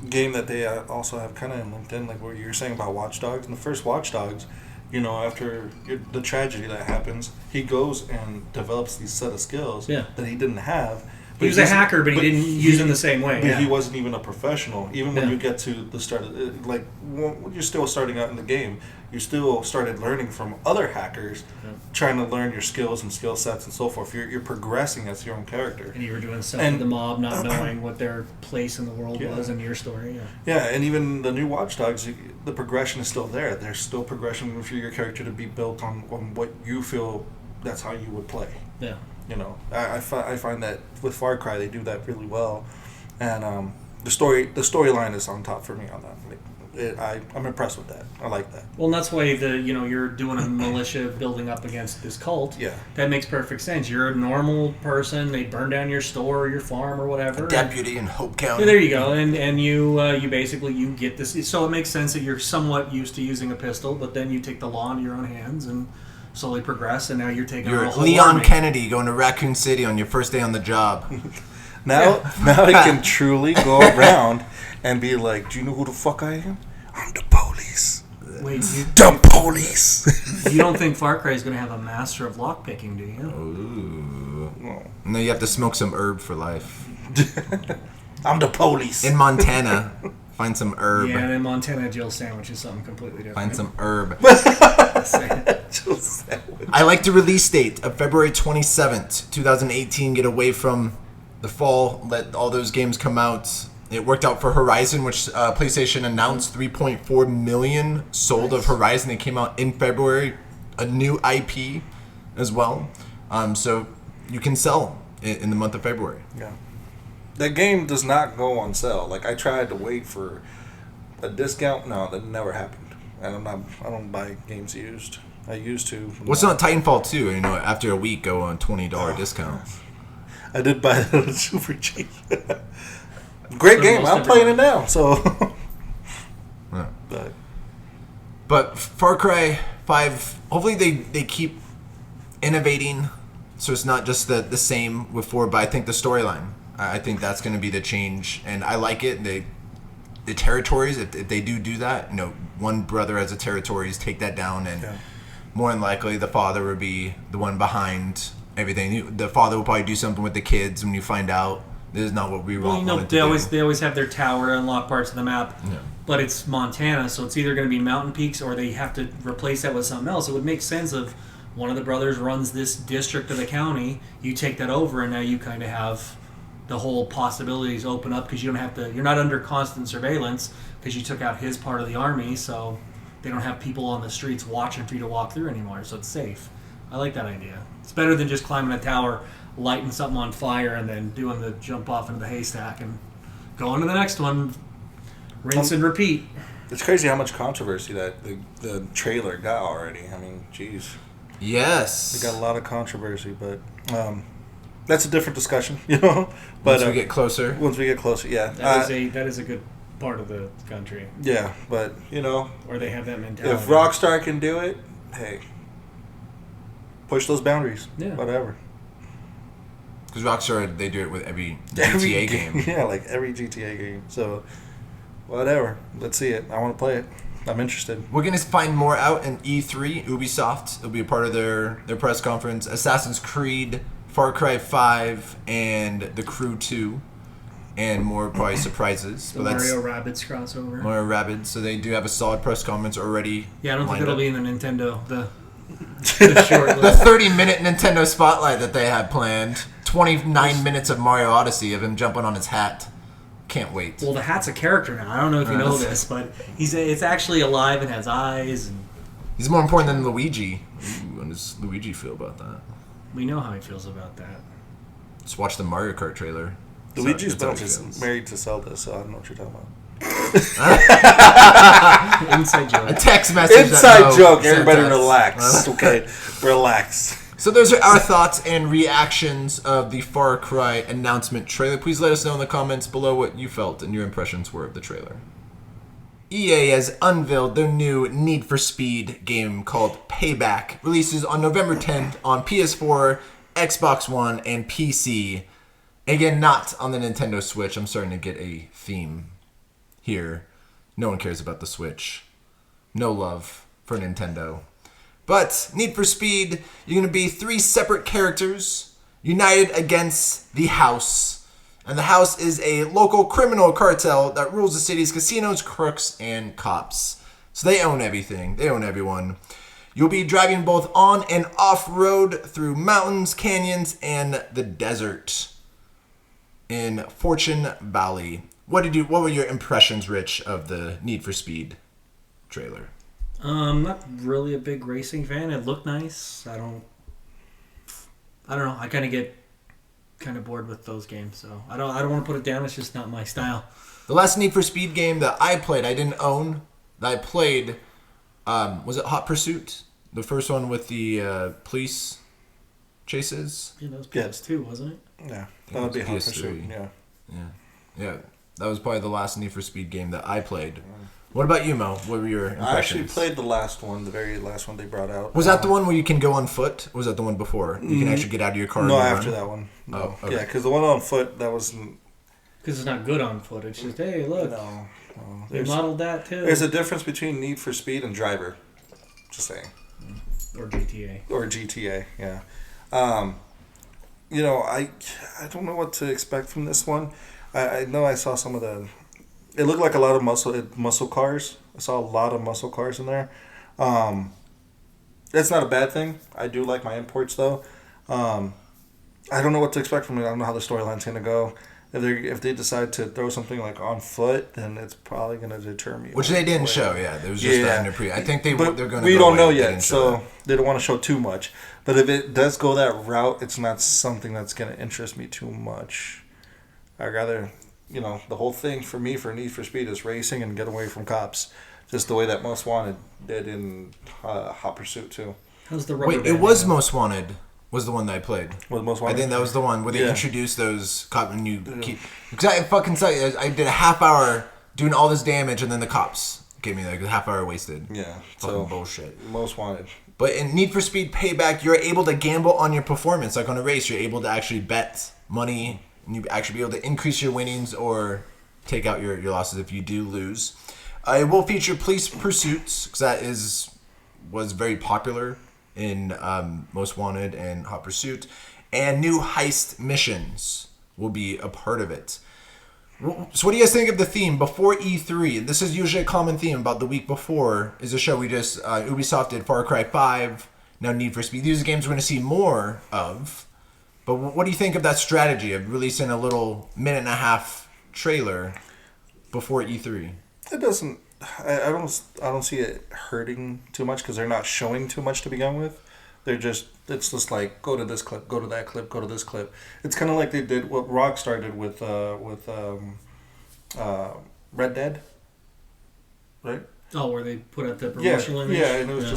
game that they also have kind of in LinkedIn, like what you were saying about Watch Dogs. In the first Watch Dogs, after the tragedy that happens, he goes and develops these set of skills that he didn't have. He was a hacker, but he didn't use them the same way. But he wasn't even a professional. Even when you get to the start of when you're still starting out in the game, you still started learning from other hackers, trying to learn your skills and skill sets and so forth. You're progressing as your own character. And you were doing stuff with the mob, not knowing what their place in the world was in your story. Yeah, and even the new Watch Dogs, the progression is still there. There's still progression for your character to be built on what you feel that's how you would play. Yeah. I find that with Far Cry they do that really well, and the storyline is on top for me on that. I'm impressed with that. I like that. Well, and that's why you're doing a militia building up against this cult. Yeah, that makes perfect sense. You're a normal person. They burn down your store or your farm or whatever. A deputy in Hope County. Yeah, there you go. And you basically you get this. So it makes sense that you're somewhat used to using a pistol, but then you take the law into your own hands and slowly progress, and now you're taking You're a whole Leon army. Kennedy going to Raccoon City on your first day on the job. Now I can truly go around and be like, do you know who the fuck I am? I'm the police. Wait, the police. You don't think Far Cry is going to have a master of lockpicking, do you? Ooh. No, you have to smoke some herb for life. I'm the police. In Montana, find some herb. Yeah, and in Montana, Jill sandwich is something completely different. Find some herb. Jill sandwich. I like the release date of February 27th, 2018. Get away from the fall. Let all those games come out. It worked out for Horizon, which PlayStation announced 3.4 million sold of Horizon. It came out in February. A new IP as well. So you can sell in the month of February. Yeah. That game does not go on sale. Like, I tried to wait for a discount. No, that never happened. And I don't buy games used. I used to. What's on Titanfall 2? After a week, go on $20 discount. I did buy it on super cheap. Great game. I'm playing it now. So. Yeah. But Far Cry 5, hopefully they keep innovating So it's not just the same with 4, but I think the storyline. I think that's going to be the change, and I like it. The territories, if they do that, one brother has a territories, take that down, and more than likely the father would be the one behind everything. The father will probably do something with the kids when you find out this is not what we want. They always have their tower to unlock parts of the map, but it's Montana, so it's either going to be mountain peaks or they have to replace that with something else. It would make sense if one of the brothers runs this district of the county, you take that over, and now you kind of have the whole possibilities open up because you're not under constant surveillance because you took out his part of the army, so they don't have people on the streets watching for you to walk through anymore, so it's safe. I like that idea. It's better than just climbing a tower, lighting something on fire, and then doing the jump off into the haystack and going to the next one, rinse and repeat. It's crazy how much controversy that the trailer got already. I mean, geez. Yes. It got a lot of controversy, but that's a different discussion, But once we get closer. Yeah. That is a good part of the country. Yeah, but or they have that mentality. If Rockstar can do it, hey, push those boundaries. Yeah. Whatever. Because Rockstar, they do it with every GTA game. Yeah, like every GTA game. So, whatever. Let's see it. I want to play it. I'm interested. We're going to find more out in E3. Ubisoft will be a part of their press conference. Assassin's Creed, Far Cry 5, and The Crew 2. And more probably surprises. The Mario Rabbids crossover. Mario Rabbids. So they do have a solid press conference already. Yeah, I don't think it'll be in the Nintendo. The short list. The 30-minute Nintendo Spotlight that they had planned. 29 minutes of Mario Odyssey of him jumping on his hat. Can't wait. Well, the hat's a character now. I don't know if you know this, but it's actually alive and has eyes. And he's more important than Luigi. Ooh, how does Luigi feel about that? We know how he feels about that. Just watch the Mario Kart trailer. Luigi's is married to Zelda, so I don't know what you're talking about. Inside joke. A text message. Inside joke. Everybody relax. Okay, relax. So those are our thoughts and reactions of the Far Cry announcement trailer. Please let us know in the comments below what you felt and your impressions were of the trailer. EA has unveiled their new Need for Speed game called Payback. Releases on November 10th on PS4, Xbox One, and PC. Again, not on the Nintendo Switch. I'm starting to get a theme here. No one cares about the Switch. No love for Nintendo. But Need for Speed, you're going to be 3 separate characters united against the House. And the House is a local criminal cartel that rules the city's casinos, crooks, and cops. So they own everything. They own everyone. You'll be driving both on and off-road through mountains, canyons, and the desert in Fortune Valley. What were your impressions, Rich, of the Need for Speed trailer? Not really a big racing fan. It looked nice. I don't know. I kind of get bored with those games, so I don't want to put it down. It's just not my style. The last Need for Speed game that I played, I didn't own. That I played, was it Hot Pursuit? The first one with the police chases. Yeah, that was PS2, wasn't it? Yeah, that would be Hot Pursuit. Yeah. That was probably the last Need for Speed game that I played. What about you, Mo? What were your impressions? I actually played the last one, the very last one they brought out. Was that the one where you can go on foot? Or was that the one before? You can actually get out of your car and after run? that one. No. Oh, okay. Yeah, because the one on foot, that wasn't... Because it's not good on foot. It's just, hey, look. No. They modeled that, too. There's a difference between Need for Speed and Driver. Just saying. Or GTA. Or GTA, yeah. I don't know what to expect from this one. I know I saw some of the... It looked like a lot of muscle cars. I saw a lot of muscle cars in there. That's not a bad thing. I do like my imports, though. I don't know what to expect from it. I don't know how the storyline's going to go. If they decide to throw something like on foot, then it's probably going to deter me. Which they didn't show, yeah. There was just that in the pre. I think they're going to. We don't know yet, so they don't want to show too much. But if it does go that route, it's not something that's going to interest me too much. I'd rather, the whole thing for me for Need for Speed is racing and get away from cops, just the way that Most Wanted did in Hot Pursuit too. How's the rubber? Wait, it was Most Wanted. Was the one that I played. Was Most Wanted? I think that was the one where they introduced those cops and you keep... Because I fucking tell you, I did a half hour doing all this damage and then the cops gave me like a half hour wasted. Yeah. Fucking bullshit. Most Wanted. But in Need for Speed Payback, you're able to gamble on your performance. Like on a race, you're able to actually bet money, and you actually be able to increase your winnings or take out your losses if you do lose. It will feature police pursuits, because that was very popular in Most Wanted and Hot Pursuit. And new heist missions will be a part of it. So what do you guys think of the theme before E3? This is usually a common theme about the week before is a show we just, Ubisoft did Far Cry 5, now Need for Speed. These are games we're going to see more of. But what do you think of that strategy of releasing a little minute and a half trailer before E3? It doesn't, I don't see it hurting too much because they're not showing too much to begin with. It's just like, go to this clip, go to that clip, go to this clip. It's kind of like they did what Rockstar did with Red Dead, right? Oh, where they put out the promotional image? Yeah, and it was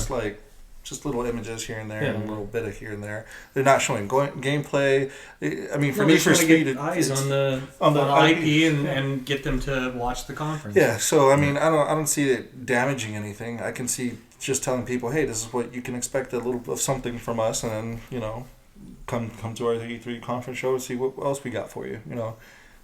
just little images here and there and a little bit of here and there. They're not showing gameplay. I mean, for Need for Speed, eyes on the IP and get them to watch the conference. Yeah, so I mean, I don't see it damaging anything. I can see just telling people, hey, this is what you can expect, a little of something from us, and then come to our E3 conference show and see what else we got for you.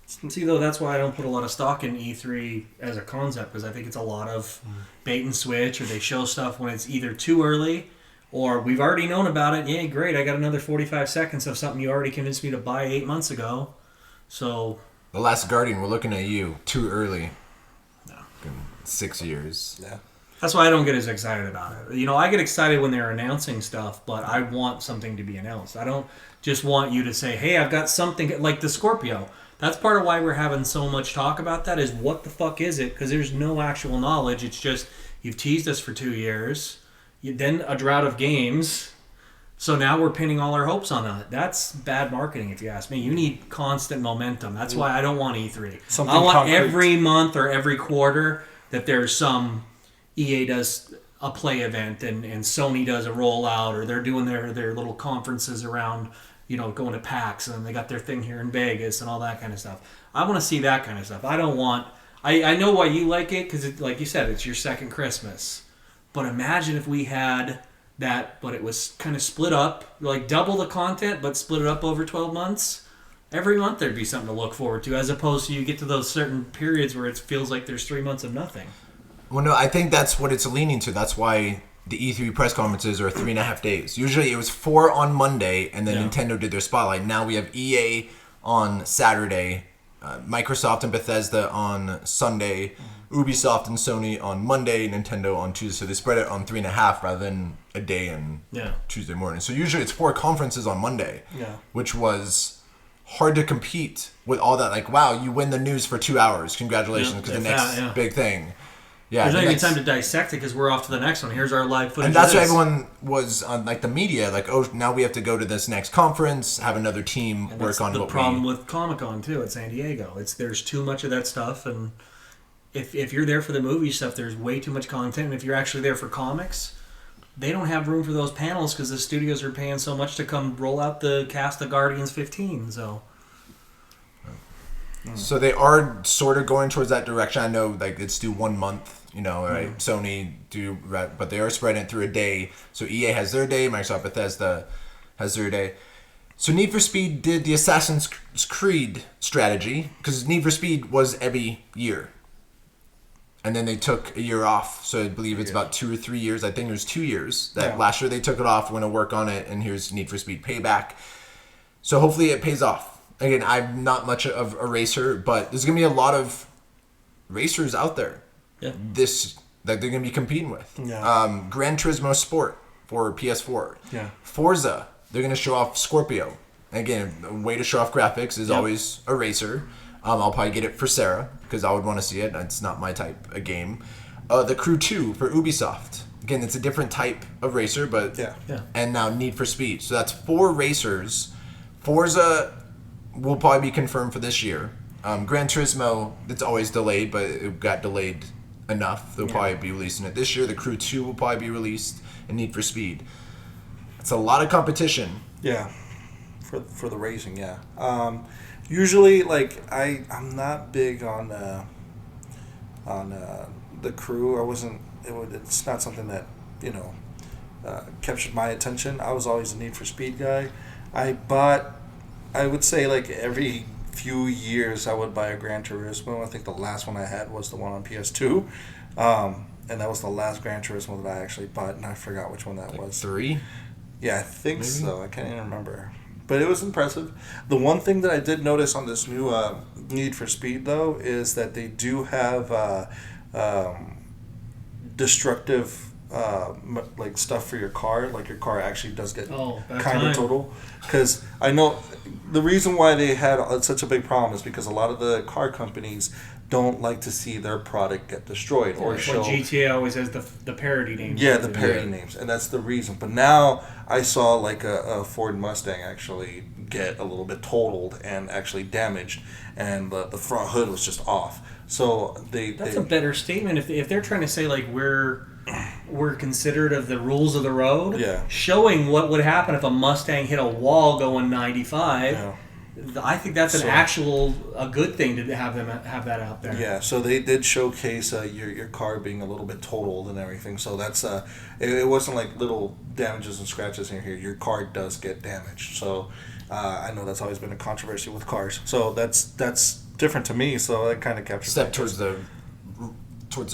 See, though, that's why I don't put a lot of stock in E3 as a concept, because I think it's a lot of bait and switch, or they show stuff when it's either too early or we've already known about it. Yay, great, I got another 45 seconds of something you already convinced me to buy 8 months ago. So, The Last Guardian, we're looking at you. Too early. No. 6 years. Yeah. That's why I don't get as excited about it. I get excited when they're announcing stuff, but I want something to be announced. I don't just want you to say, hey, I've got something like the Scorpio. That's part of why we're having so much talk about that is what the fuck is it? Because there's no actual knowledge. It's just you've teased us for 2 years, then a drought of games, so now we're pinning all our hopes on that. That's bad marketing, if you ask me. You need constant momentum. That's why I don't want E3. I want concrete. Every month or every quarter that there's some EA does a play event and Sony does a rollout, or they're doing their little conferences around, going to PAX, and they got their thing here in Vegas and all that kind of stuff. I want to see that kind of stuff. I don't want... I know why you like it, because, like you said, it's your second Christmas. But imagine if we had that, but it was kind of split up, like double the content, but split it up over 12 months. Every month there'd be something to look forward to, as opposed to you get to those certain periods where it feels like there's 3 months of nothing. Well, no, I think that's what it's leaning to. That's why the E3 press conferences are 3.5 days. Usually it was 4 on Monday, and then Nintendo did their spotlight. Now we have EA on Saturday, Microsoft and Bethesda on Sunday, Ubisoft and Sony on Monday, Nintendo on Tuesday. So they spread it on 3.5 rather than a day and Tuesday morning. So usually it's 4 conferences on Monday, which was hard to compete with all that. Like, wow, you win the news for 2 hours. Congratulations, because the next big thing. Yeah, there's not even time to dissect it because we're off to the next one. Here's our live footage. And that's why everyone was on, like, the media, like, oh, now we have to go to this next conference, have another team and work on the problem with Comic-Con too at San Diego. There's too much of that stuff, and if you're there for the movie stuff, there's way too much content. And if you're actually there for comics, they don't have room for those panels because the studios are paying so much to come roll out the cast of Guardians 15. So they are sort of going towards that direction. I know, like, it's due 1 month. Right? Sony do, but they are spreading it through a day. So EA has their day, Microsoft Bethesda has their day. So Need for Speed did the Assassin's Creed strategy, because Need for Speed was every year. And then they took a year off. So I believe it's about 2 or 3 years. I think it was 2 years. Last year they took it off, went to work on it, and here's Need for Speed Payback. So hopefully it pays off. Again, I'm not much of a racer, but there's going to be a lot of racers out there. Yeah. That they're going to be competing with. Yeah. Gran Turismo Sport for PS4. Yeah. Forza, they're going to show off Scorpio. Again, a way to show off graphics is always a racer. I'll probably get it for Sarah because I would want to see it. It's not my type of game. The Crew 2 for Ubisoft. Again, it's a different type of racer, but and now Need for Speed. So that's 4 racers. Forza will probably be confirmed for this year. Gran Turismo, it's always delayed, but it got delayed enough. They'll probably be releasing it this year. The Crew 2 will probably be released, and Need for Speed. It's a lot of competition. Yeah, for the racing, usually, like, I'm not big on the Crew. It's not something that captured my attention. I was always a Need for Speed guy. I would say like every few years I would buy a Gran Turismo. I think the last one I had was the one on PS2. And that was the last Gran Turismo that I actually bought, and I forgot which one that like was. 3? Yeah, I think so. I can't even remember. But it was impressive. The one thing that I did notice on this new Need for Speed, though, is that they do have destructive like stuff for your car. Like your car actually does get kind of total. Because I know the reason why they had such a big problem is because a lot of the car companies don't like to see their product get destroyed or show. GTA always has the parody names. Yeah, the parody names, and that's the reason. But now I saw like a Ford Mustang actually get a little bit totaled and actually damaged, and the front hood was just off. So that's a better statement if they're trying to say like we're considerate of the rules of the road. Yeah. Showing what would happen if a Mustang hit a wall going 95. Yeah. I think that's a good thing to have them have that out there. Yeah, so they did showcase your car being a little bit totaled and everything. So that's it wasn't like little damages and scratches in here. Your car does get damaged. So I know that's always been a controversy with cars. So that's different to me. So that kind of captures step towards the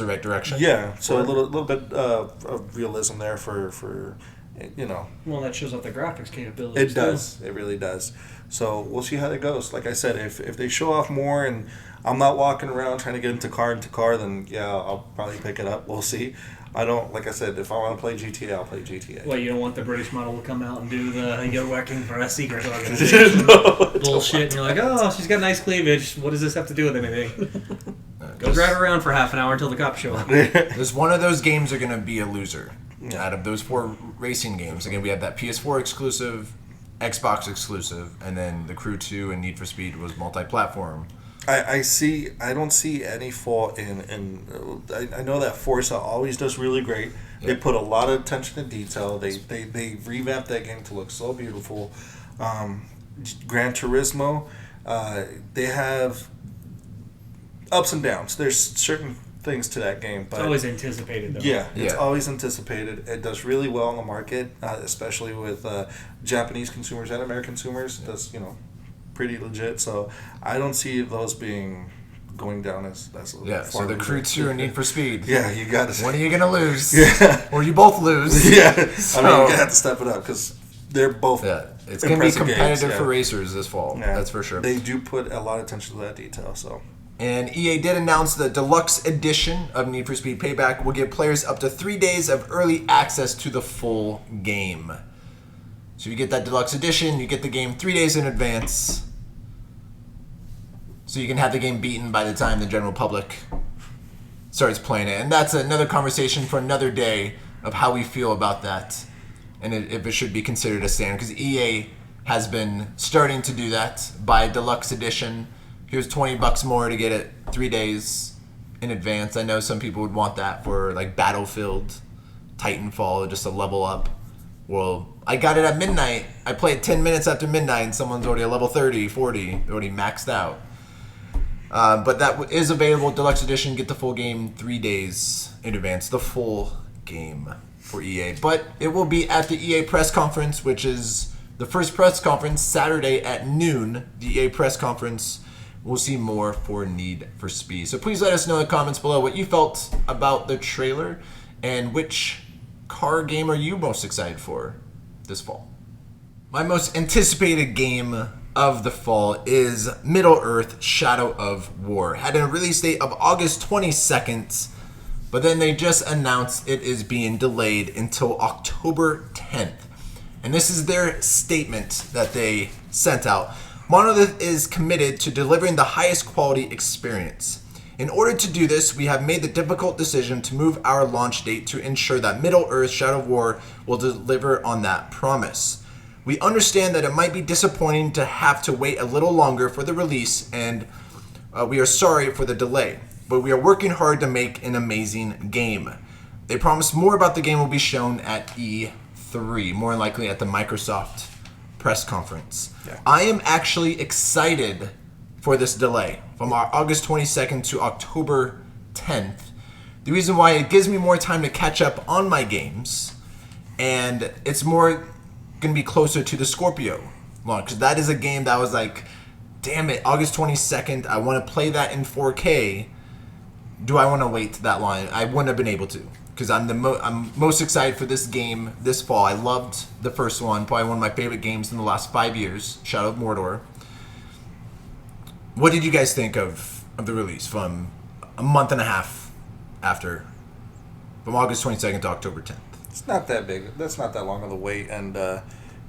right direction. Yeah, so a little bit of realism there for. Well, that shows off the graphics capabilities. It does. It really does. So we'll see how that goes. Like I said, if they show off more and I'm not walking around trying to get into car, then yeah, I'll probably pick it up. We'll see. I don't, like I said, if I want to play GTA, I'll play GTA. Well, you don't want the British model to come out and do you're working for a secret organization bullshit, and you're like, oh, she's got nice cleavage. What does this have to do with anything? Go drive around for half an hour until the cops show up. There's one of those games are going to be a loser. Out of those 4 racing games, again, we have that PS4 exclusive, Xbox exclusive, and then the Crew 2 and Need for Speed was multi-platform. I don't see any fault in I know that Forza always does really great. Yep. They put a lot of attention to detail. They revamped that game to look so beautiful. Gran Turismo, they have ups and downs. There's certain things to that game, but it's always anticipated though. Yeah, it's always anticipated. It does really well on the market, especially with Japanese consumers and American consumers. It does, pretty legit. So I don't see those going down as so the Crew 2 and Need for Speed. Yeah, you got to. When are you gonna lose? Yeah, or you both lose. Yeah, so, you're gonna have to step it up because they're both. Yeah, it's gonna be competitive for racers this fall. Yeah. That's for sure. They do put a lot of attention to that detail. So. And EA did announce the deluxe edition of Need for Speed Payback will give players up to 3 days of early access to the full game. So you get that deluxe edition, you get the game 3 days in advance, so you can have the game beaten by the time the general public starts playing it. And that's another conversation for another day of how we feel about that and if it should be considered a standard, because EA has been starting to do that. Buy a deluxe edition. Here's $20 more to get it 3 days in advance. I know some people would want that for like Battlefield, Titanfall, just a level up. Well, I got it at midnight. I played 10 minutes after midnight and someone's already a level 30, 40, already maxed out. But that is available, deluxe edition. Get the full game 3 days in advance. The full game for EA. But it will be at the EA press conference, which is the first press conference Saturday at noon. The EA press conference. We'll see more for Need for Speed. So please let us know in the comments below what you felt about the trailer and which car game are you most excited for this fall. My most anticipated game of the fall is Middle-earth: Shadow of War. Had a release date of August 22nd, but then they just announced it is being delayed until October 10th. And this is their statement that they sent out. Monolith is committed to delivering the highest quality experience. In order to do this, we have made the difficult decision to move our launch date to ensure that Middle-earth: Shadow of War will deliver on that promise. We understand that it might be disappointing to have to wait a little longer for the release, and we are sorry for the delay, but we are working hard to make an amazing game. They promise more about the game will be shown at E3, more than likely at the Microsoft press conference. Yeah. I am actually excited for this delay from August 22nd to October 10th. The reason why it gives me more time to catch up on my games, and it's more gonna be closer to the Scorpio launch, because that is a game that was like, damn it, August 22nd. I want to play that in 4K. Do I want to wait that long? I wouldn't have been able to, because I'm most excited for this game this fall. I loved the first one, probably one of my favorite games in the last 5 years, Shadow of Mordor. What did you guys think of the release from a month and a half after, from August 22nd to October 10th? It's not that big. That's not that long of a wait, and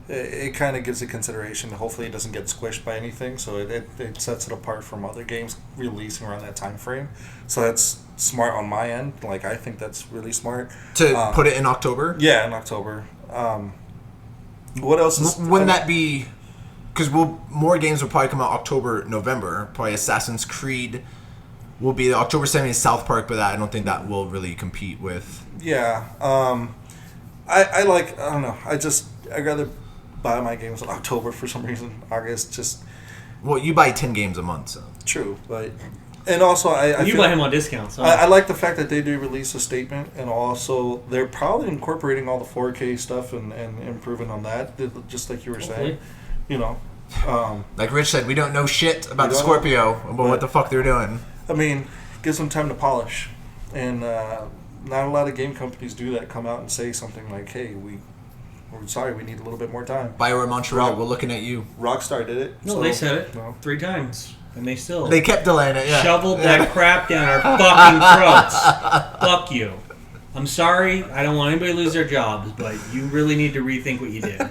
it kind of gives it consideration. Hopefully, it doesn't get squished by anything, so it sets it apart from other games releasing around that time frame. So that's smart on my end. Like, I think that's really smart To put it in October? Yeah, in October. What else is? Wouldn't that be? Because more games will probably come out October, November. Probably Assassin's Creed will be October 7th, South Park, but I don't think that will really compete with. Yeah. I don't know. I'd rather buy my games in October for some reason. August just. Well, you buy 10 games a month, so. True, but. And also, you buy him on discount. So. I like the fact that they do release a statement, and also they're probably incorporating all the 4K stuff and improving on that, just like you were saying. You know. Like Rich said, we don't know shit about the Scorpio, about what the fuck they're doing. I mean, give some time to polish. And not a lot of game companies do that, come out and say something like, hey, we're sorry, we need a little bit more time. BioWare Montreal, we're looking at you. Rockstar did it. No, so, they said it 3 times. And they kept delaying it, yeah. Shoveled that crap down our fucking throats. Fuck you. I'm sorry, I don't want anybody to lose their jobs, but you really need to rethink what you did. Now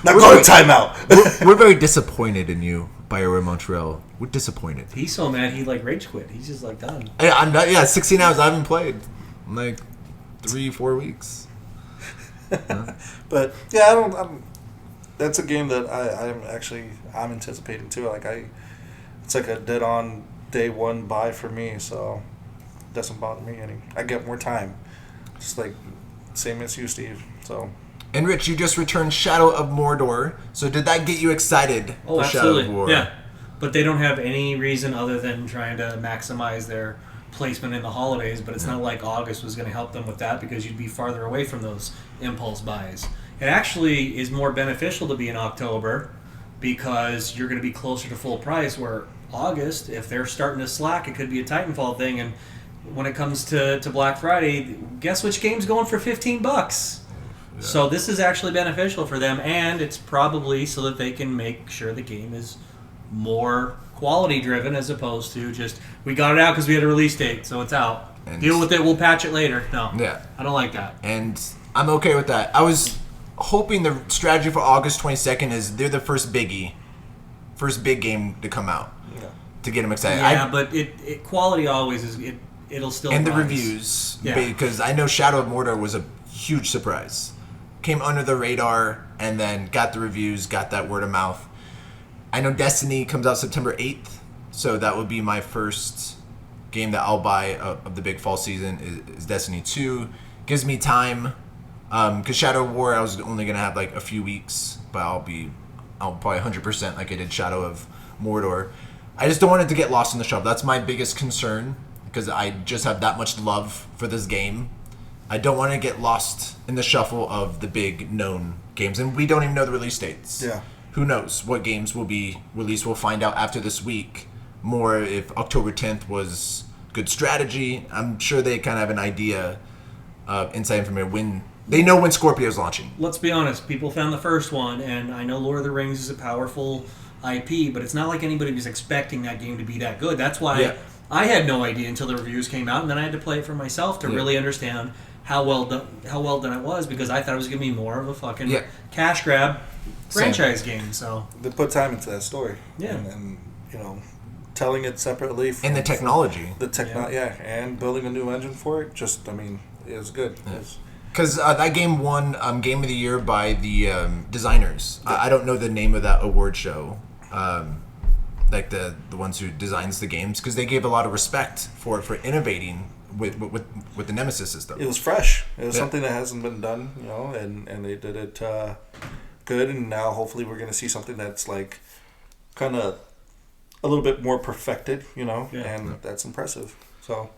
go to timeout. We're very disappointed in you, BioWare Montreal. We're disappointed. He's so mad he rage quit. He's just done. Yeah, I'm not. Yeah, 16 hours. I haven't played in 3-4 weeks. But yeah, that's a game that I'm anticipating too. It's like a dead on day one buy for me, so it doesn't bother me any. I get more time. Just like same as you, Steve. So. And Rich, you just returned Shadow of Mordor. So did that get you excited for Shadow of War? Yeah, but they don't have any reason other than trying to maximize their placement in the holidays. But it's not like August was going to help them with that, because you'd be farther away from those impulse buys. It actually is more beneficial to be in October, because you're going to be closer to full price, where August, if they're starting to slack, it could be a Titanfall thing. And when it comes to Black Friday, guess which game's going for $15? Yeah. So this is actually beneficial for them, and it's probably so that they can make sure the game is more quality driven, as opposed to just, we got it out because we had a release date, so it's out. And deal with it, we'll patch it later. No, I don't like that. And I'm okay with that. I was hoping the strategy for August 22nd is they're the first big game to come out to get them excited. Yeah, but it quality always is, it'll still and rise. The reviews, because I know Shadow of Mordor was a huge surprise. Came under the radar, and then got the reviews, got that word of mouth. I know Destiny comes out September 8th, so that would be my first game that I'll buy of the big fall season is Destiny 2. Gives me time, because Shadow of War I was only going to have a few weeks, but I'll probably 100% like I did Shadow of Mordor. I just don't want it to get lost in the shuffle. That's my biggest concern, because I just have that much love for this game. I don't want to get lost in the shuffle of the big known games, and we don't even know the release dates. Yeah. Who knows what games will be released? We'll find out after this week more if October 10th was good strategy. I'm sure they kind of have an idea of inside information when they know when Scorpio's launching. Let's be honest. People found the first one, and I know Lord of the Rings is a powerful IP, but it's not like anybody was expecting that game to be that good. That's why I had no idea until the reviews came out, and then I had to play it for myself to really understand how well done it was, because I thought it was going to be more of a fucking cash grab franchise game. So they put time into that story, and telling it separately from and the technology, and building a new engine for it. Just, it was good. Because that game won Game of the Year by the designers. I don't know the name of that award show, like the ones who designs the games, because they gave a lot of respect for innovating with the Nemesis system. It was fresh. It was something that hasn't been done, and they did it good. And now hopefully we're going to see something that's kind of a little bit more perfected, that's impressive. So,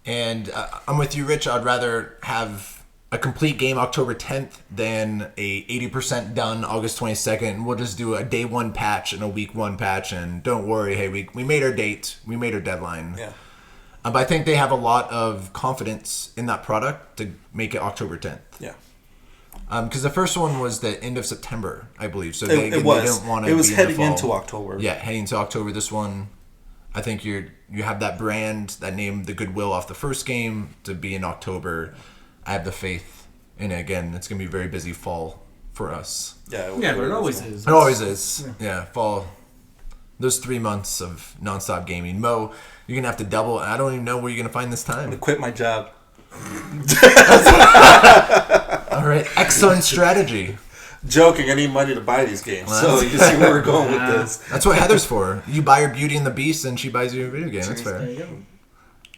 and I'm with you, Rich. I'd rather have a complete game October 10th, then a 80% done August 22nd, and we'll just do a day 1 patch and a week 1 patch, and don't worry, hey, we made our date, we made our deadline. Yeah. But I think they have a lot of confidence in that product to make it October 10th. Yeah. Because the first one was the end of September, I believe. So It they was. didn't want to. It was be heading in the into fall. October. Yeah, heading into October. This one, I think you have that brand, that name, the goodwill off the first game to be in October. I have the faith in it. Again, it's gonna be a very busy fall for us. Yeah. But it always is. It always is. Yeah, fall. Those 3 months of nonstop gaming. Mo, you're gonna have to double. I don't even know where you're gonna find this I'm time. gonna quit my job. All right, excellent strategy. Joking. I need money to buy these games. So you see where we're going with this. That's what Heather's for. You buy her Beauty and the Beast, and she buys you a video game. That's There fair. you go.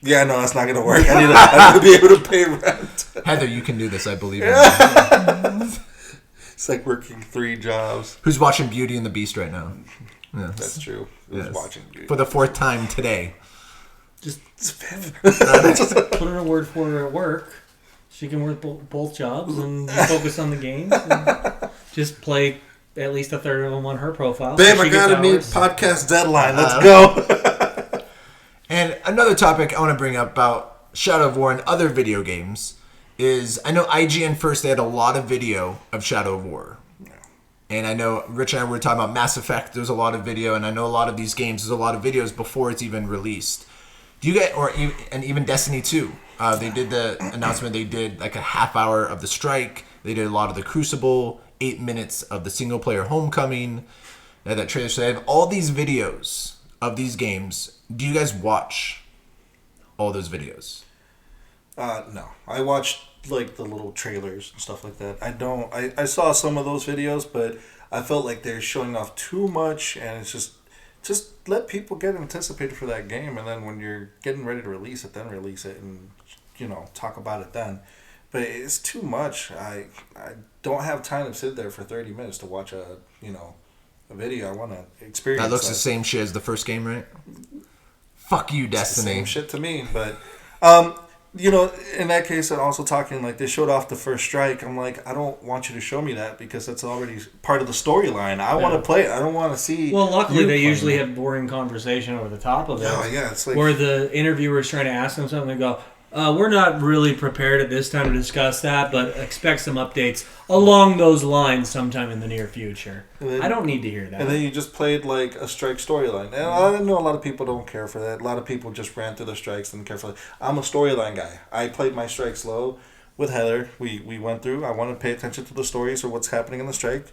Yeah, no, that's not gonna work. I need to be able to pay rent. Heather, you can do this. I believe in you. It's like working 3 jobs. Who's watching Beauty and the Beast right now? Yes. That's true. Who's Yes. watching Beauty? For the 4th time today. Just It's fifth. put in a word for her at work. She can work both jobs and you focus on the games. And just play at least a third of them on her profile. Babe, so I she gets gotta meet hours. podcast deadline. Let's go. And another topic I want to bring up about Shadow of War and other video games is I know IGN first, they had a lot of video of Shadow of War. And I know Rich and I were talking about Mass Effect, there's a lot of video, and I know a lot of these games, there's a lot of videos before it's even released. Do you get, and even Destiny 2, they did the announcement, they did like a half hour of the strike, they did a lot of the Crucible, 8 minutes of the single player Homecoming, they had that trailer, so they have all these videos of these games. Do you guys watch all those videos? No. I watched like the little trailers and stuff like that. I don't. I saw some of those videos, but I felt like they're showing off too much, and it's just let people get anticipated for that game, and then when you're getting ready to release it, then release it and talk about it then. But it's too much. I don't have time to sit there for 30 minutes to watch a video. I want to experience. That looks the same shit as the first game, right? Fuck you, It's the Destiny. same shit to me, but in that case, and also talking like they showed off the first strike. I'm like, I don't want you to show me that because that's already part of the storyline. I want to play it. I don't want to see. Well, luckily you they playing usually it. have boring conversation over the top of it. Oh yeah, it's like Where the interviewer's trying to ask them something, they go, we're not really prepared at this time to discuss that, but expect some updates along those lines sometime in the near future. then- I don't need to hear that. And then you just played like a strike storyline. And I know a lot of people don't care for that. A lot of people just ran through the strikes and care for that. I'm a storyline guy. I played my strike slow with Heather. We went through. I want to pay attention to the stories or what's happening in the strike.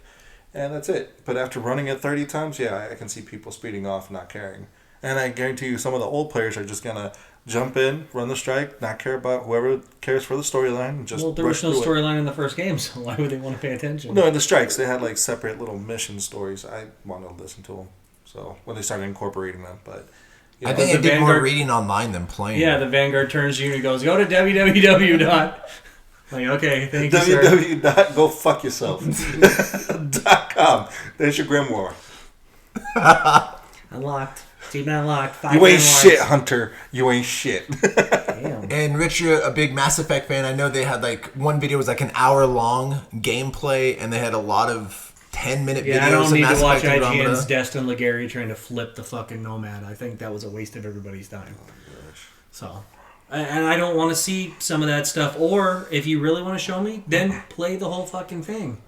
And that's it. But after running it 30 times, yeah, I can see people speeding off, not caring. And I guarantee you some of the old players are just going to jump in, run the strike, not care about whoever cares for the storyline, and just well, there rush was no through it. storyline in the first game, so why would they want to pay attention? No, in the strikes, they had like separate little mission stories. I wanted to listen to them. So when they started incorporating them, but I think The I did more Vanguard- reading online than playing. Yeah, the Vanguard turns to you and goes, go to www. Like, okay, thank you, sir. www.gofuckyourself.com. There's your grimoire. Unlocked. Achievement unlocked. 5 You ain't grimoires. shit, Hunter. You ain't shit. Damn. And Rich, you're a big Mass Effect fan. I know they had like one video was like an hour long gameplay, and they had a lot of 10-minute videos Yeah, I don't of need Mass to watch Effect IGN's Andromeda. Destin Legary trying to flip the fucking Nomad. I think that was a waste of everybody's time. So, and I don't want to see some of that stuff. Or if you really want to show me, then play the whole fucking thing.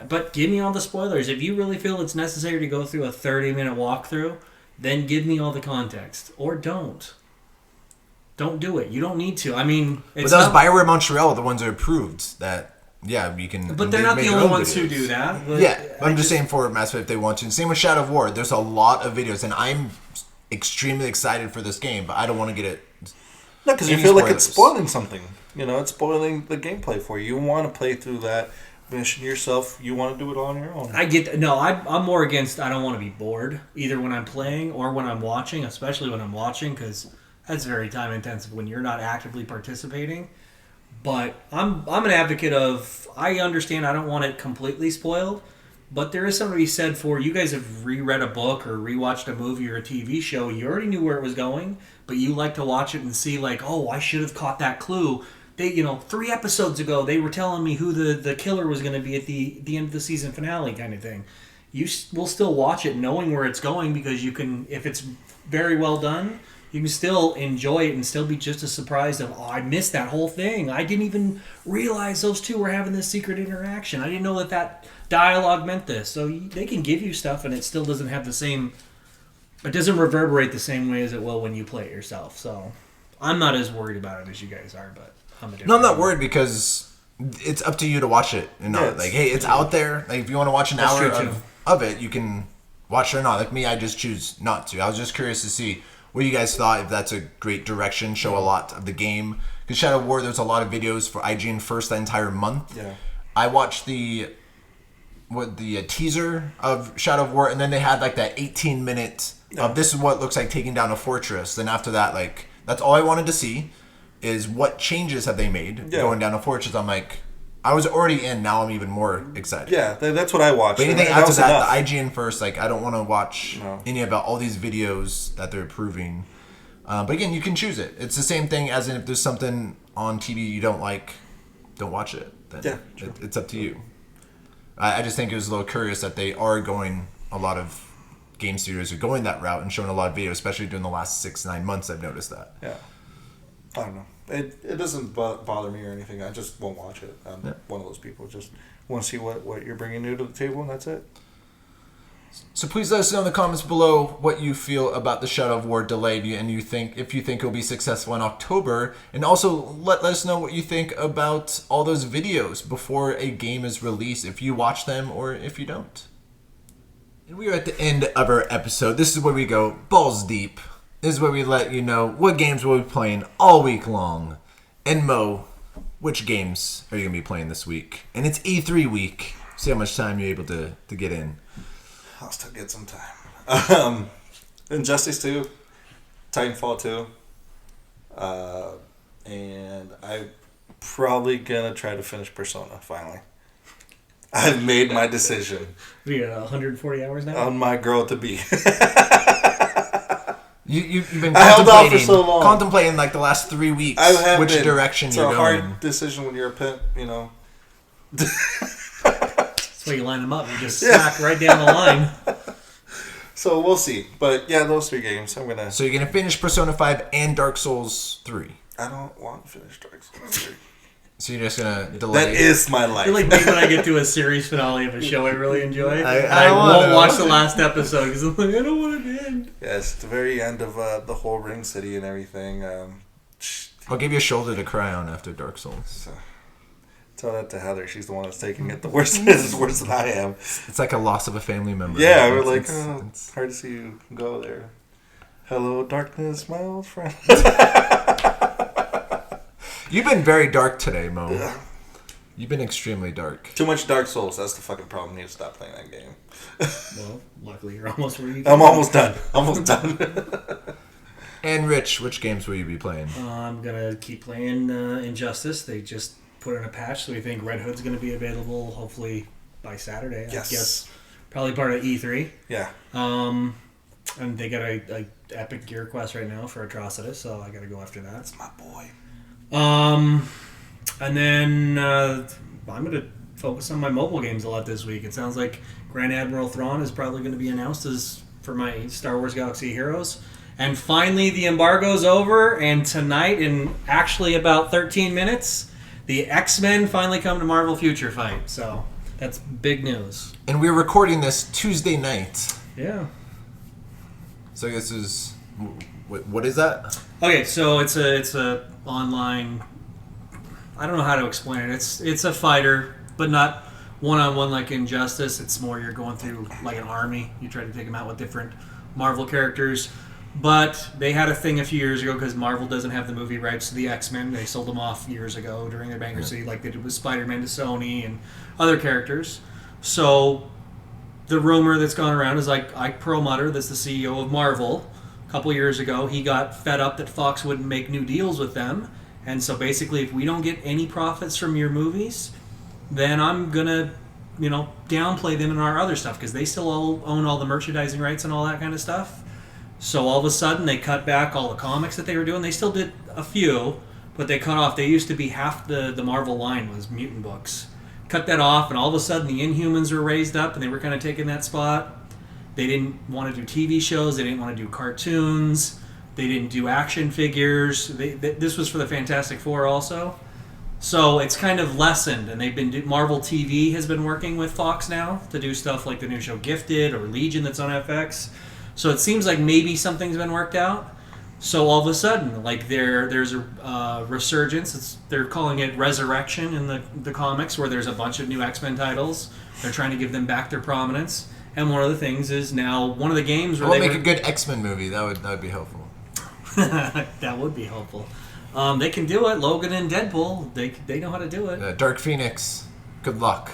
But give me all the spoilers. If you really feel it's necessary to go through a 30-minute walkthrough, then give me all the context. Or don't. Don't do it. You don't need to. I mean, But it's those not... Bioware Montreal, the ones that approved that, yeah, you can. But they're not make the their only own ones who videos. do that. But Yeah, but I'm just saying for Mass Effect if they want to. And same with Shadow of War. There's a lot of videos, and I'm extremely excited for this game, but I don't want to get it. No, because you Any feel like it's spoilers? spoiling something. It's spoiling the gameplay for you. You want to play through that mission yourself. You want to do it all on your own. I get no. I'm more against. I don't want to be bored either when I'm playing or when I'm watching, especially when I'm watching, because that's very time intensive when you're not actively participating. But I'm an advocate of. I understand. I don't want it completely spoiled, but there is something to be said for you guys have reread a book or rewatched a movie or a TV show. You already knew where it was going, but you like to watch it and see like, oh, I should have caught that clue. they 3 episodes ago they were telling me who the killer was going to be at the end of the season finale kind of thing. You will still watch it knowing where it's going because you can, if it's very well done, you can still enjoy it and still be just as surprised of, oh, I missed that whole thing. I didn't even realize those two were having this secret interaction. I didn't know that dialogue meant this. So they can give you stuff and it still doesn't have the same, it doesn't reverberate the same way as it will when you play it yourself. So I'm not as worried about it as you guys are, but I'm not worried because it's up to you to watch it. And not like, hey, it's out there. Like if you want to watch an hour of it, you can watch it or not. Like me, I just choose not to. I was just curious to see what you guys thought, if that's a great direction, show a lot of the game. Because Shadow of War, there's a lot of videos for IGN First that entire month. Yeah. I watched the teaser of Shadow of War, and then they had like that 18-minute of this is what it looks like taking down a fortress. Then after that, like, that's all I wanted to see is what changes have they made going down a fortress. I'm like, I was already in, now I'm even more excited. Yeah, that's what I watched. But anything after that, the IGN First, like, I don't want to watch any about all these videos that they're approving. But again, you can choose it. It's the same thing as in if there's something on TV you don't like, don't watch it. Then it's up to you. I just think it was a little curious that they are going, a lot of game studios are going that route and showing a lot of video, especially during the last 6-9 months. I've noticed that. Yeah. I don't know. It doesn't bother me or anything. I just won't watch it. I'm one of those people. Just want to see what you're bringing new to the table, and that's it. So please let us know in the comments below what you feel about the Shadow of War delay, and if you think it'll be successful in October. And also let us know what you think about all those videos before a game is released, if you watch them or if you don't. And we are at the end of our episode. This is where we go balls deep. This is where we let you know what games we'll be playing all week long. And Mo, which games are you going to be playing this week? And it's E3 week. See how much time you're able to get in. I'll still get some time. Injustice 2, Titanfall 2, and I'm probably going to try to finish Persona, finally. I've made my decision. We got 140 hours now? On my girl to be. You've been I held off for so long. Contemplating like the last 3 weeks which direction you're going. It's a hard decision when you're a pimp, you know. That's why you line them up. You just stack right down the line. So we'll see. But yeah, those 3 games I'm going to... So you're going to finish Persona 5 and Dark Souls 3? I don't want to finish Dark Souls 3. So you're just going to delay? That is my life. I feel like me when I get to a series finale of a show I really enjoy. I won't watch the last episode because I'm like, I don't want it to end. Yes, the very end of the whole Ring City and everything. I'll give you a shoulder to cry on after Dark Souls. So, tell that to Heather. She's the one that's taking it the worst. It's worse than I am. It's like a loss of a family member. Yeah, we're like, it's hard to see you go there. Hello, darkness, my old friend. You've been very dark today, Mo. Yeah. You've been extremely dark. Too much Dark Souls. That's the fucking problem. You need to stop playing that game. Well, luckily you're almost where you I'm almost done. Almost done. And Rich, which games will you be playing? I'm going to keep playing Injustice. They just put in a patch, so we think Red Hood's going to be available hopefully by Saturday. Yes. I guess probably part of E3. Yeah. And they got a Epic Gear Quest right now for Atrocitus, so I got to go after that. That's my boy. And then I'm going to focus on my mobile games a lot this week. It sounds like Grand Admiral Thrawn is probably going to be announced as for my Star Wars Galaxy Heroes. And finally, the embargo's over, and tonight, in actually about 13 minutes, the X-Men finally come to Marvel Future Fight. So that's big news. And we're recording this Tuesday night. Yeah. So this is... What is that? Okay, so it's a online... I don't know how to explain it. It's a fighter, but not one-on-one like Injustice. It's more you're going through like an army. You try to take them out with different Marvel characters. But they had a thing a few years ago because Marvel doesn't have the movie rights to the X-Men. They sold them off years ago during their bankruptcy, like they did with Spider-Man to Sony and other characters. So the rumor that's gone around is like Ike Perlmutter, that's the CEO of Marvel, a couple years ago, he got fed up that Fox wouldn't make new deals with them. And so basically, if we don't get any profits from your movies, then I'm going to, downplay them in our other stuff because they still all own all the merchandising rights and all that kind of stuff. So all of a sudden, they cut back all the comics that they were doing. They still did a few, but they cut off. They used to be half the Marvel line was mutant books. Cut that off, and all of a sudden the Inhumans were raised up, and they were kind of taking that spot. They didn't want to do TV shows. They didn't want to do cartoons. They didn't do action figures. This was for the Fantastic Four also. So it's kind of lessened, and they've been Marvel TV has been working with Fox now to do stuff like the new show Gifted or Legion that's on FX. So it seems like maybe something's been worked out. So all of a sudden, like there's a resurgence. They're calling it Resurrection in the comics, where there's a bunch of new X-Men titles. They're trying to give them back their prominence. And one of the things is now one of the games where make a good X-Men movie. That would be helpful. That would be helpful. They can do it. Logan and Deadpool, they know how to do it. Dark Phoenix, good luck.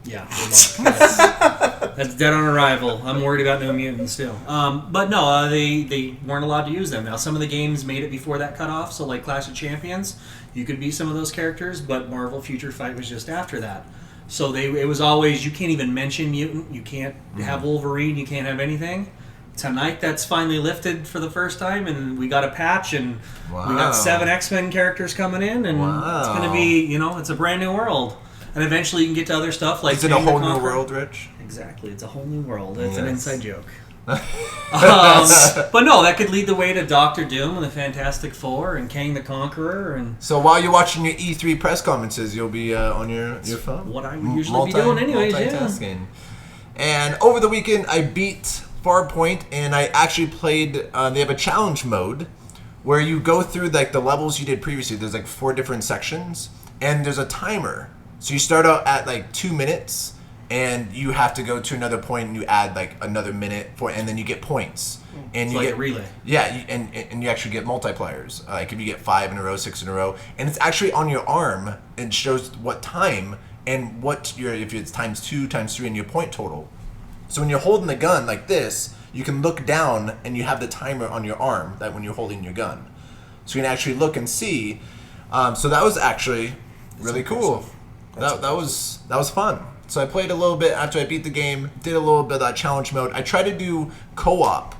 Yeah, good luck. That's dead on arrival. I'm worried about no mutants still. But no, they weren't allowed to use them. Now, some of the games made it before that cutoff. So, like Clash of Champions, you could be some of those characters, but Marvel Future Fight was just after that. So it was always, you can't even mention mutant. You can't have Wolverine. You can't have anything. Tonight, that's finally lifted for the first time, and we got a patch, and we got 7 X-Men characters coming in, and it's going to be, it's a brand new world. And eventually you can get to other stuff like... Is it a whole new world, Rich? Exactly. It's a whole new world. It's an inside joke. But no, that could lead the way to Doctor Doom and the Fantastic Four and Kang the Conqueror. And so while you're watching your E3 press conferences, you'll be on your phone? What I would usually be doing anyways, multitasking. And over the weekend, I beat Farpoint, and I actually played... they have a challenge mode where you go through like the levels you did previously. There's like 4 different sections, and there's a timer. So you start out at like 2 minutes, and you have to go to another point, and you add like another minute and then you get points. And it's you like get a relay. Yeah, and you actually get multipliers. Like if you get 5 in a row, 6 in a row, and it's actually on your arm. It shows what time and if it's times 2, times 3, and your point total. So when you're holding the gun like this, you can look down, and you have the timer on your arm that when you're holding your gun. So you can actually look and see. So that was actually really cool. That was fun. So I played a little bit after I beat the game, did a little bit of that challenge mode. I tried to do co-op,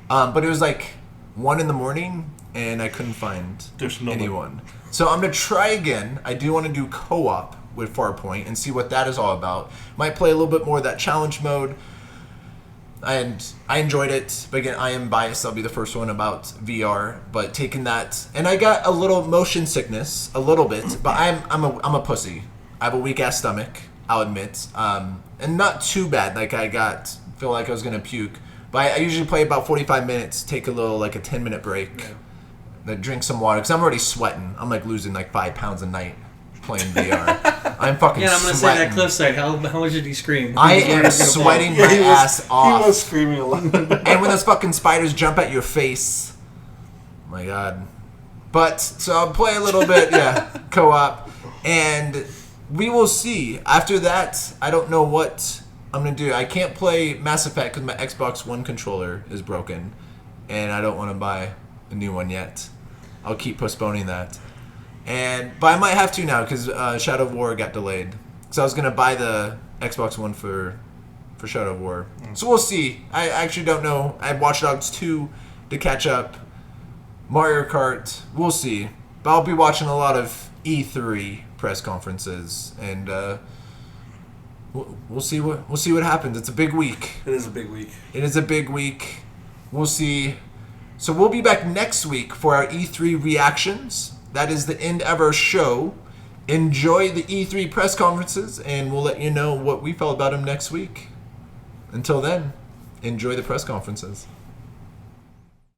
but it was like 1 a.m, and I couldn't find anyone. So I'm going to try again. I do want to do co-op with Farpoint and see what that is all about. Might play a little bit more of that challenge mode. And I enjoyed it, but again, I am biased. I'll be the first one about VR, but taking that, and I got a little motion sickness, a little bit, but I'm a pussy. I have a weak ass stomach, I'll admit, and not too bad. Like feel like I was gonna puke, but I usually play about 45 minutes, take a 10-minute break, then drink some water because I'm already sweating. I'm like losing like 5 pounds a night playing VR. I'm fucking I'm gonna sweating. say that cliffside. How much did he scream? I am sweating my ass off. He was screaming a lot. And when those fucking spiders jump at your face, oh my god. But so I'll play a little bit, co-op, and we will see. After that, I don't know what I'm gonna do. I can't play Mass Effect because my Xbox One controller is broken, and I don't want to buy a new one yet. I'll keep postponing that. But I might have to now because Shadow of War got delayed. So I was gonna buy the Xbox One for Shadow of War. So we'll see. I actually don't know. I have Watch Dogs 2 to catch up. Mario Kart. We'll see. But I'll be watching a lot of E3 press conferences, and we'll see what happens. It's a big week. It is a big week. It is a big week. We'll see. So we'll be back next week for our E3 reactions. That is the end of our show. Enjoy the E3 press conferences, and we'll let you know what we felt about them next week. Until then, enjoy the press conferences.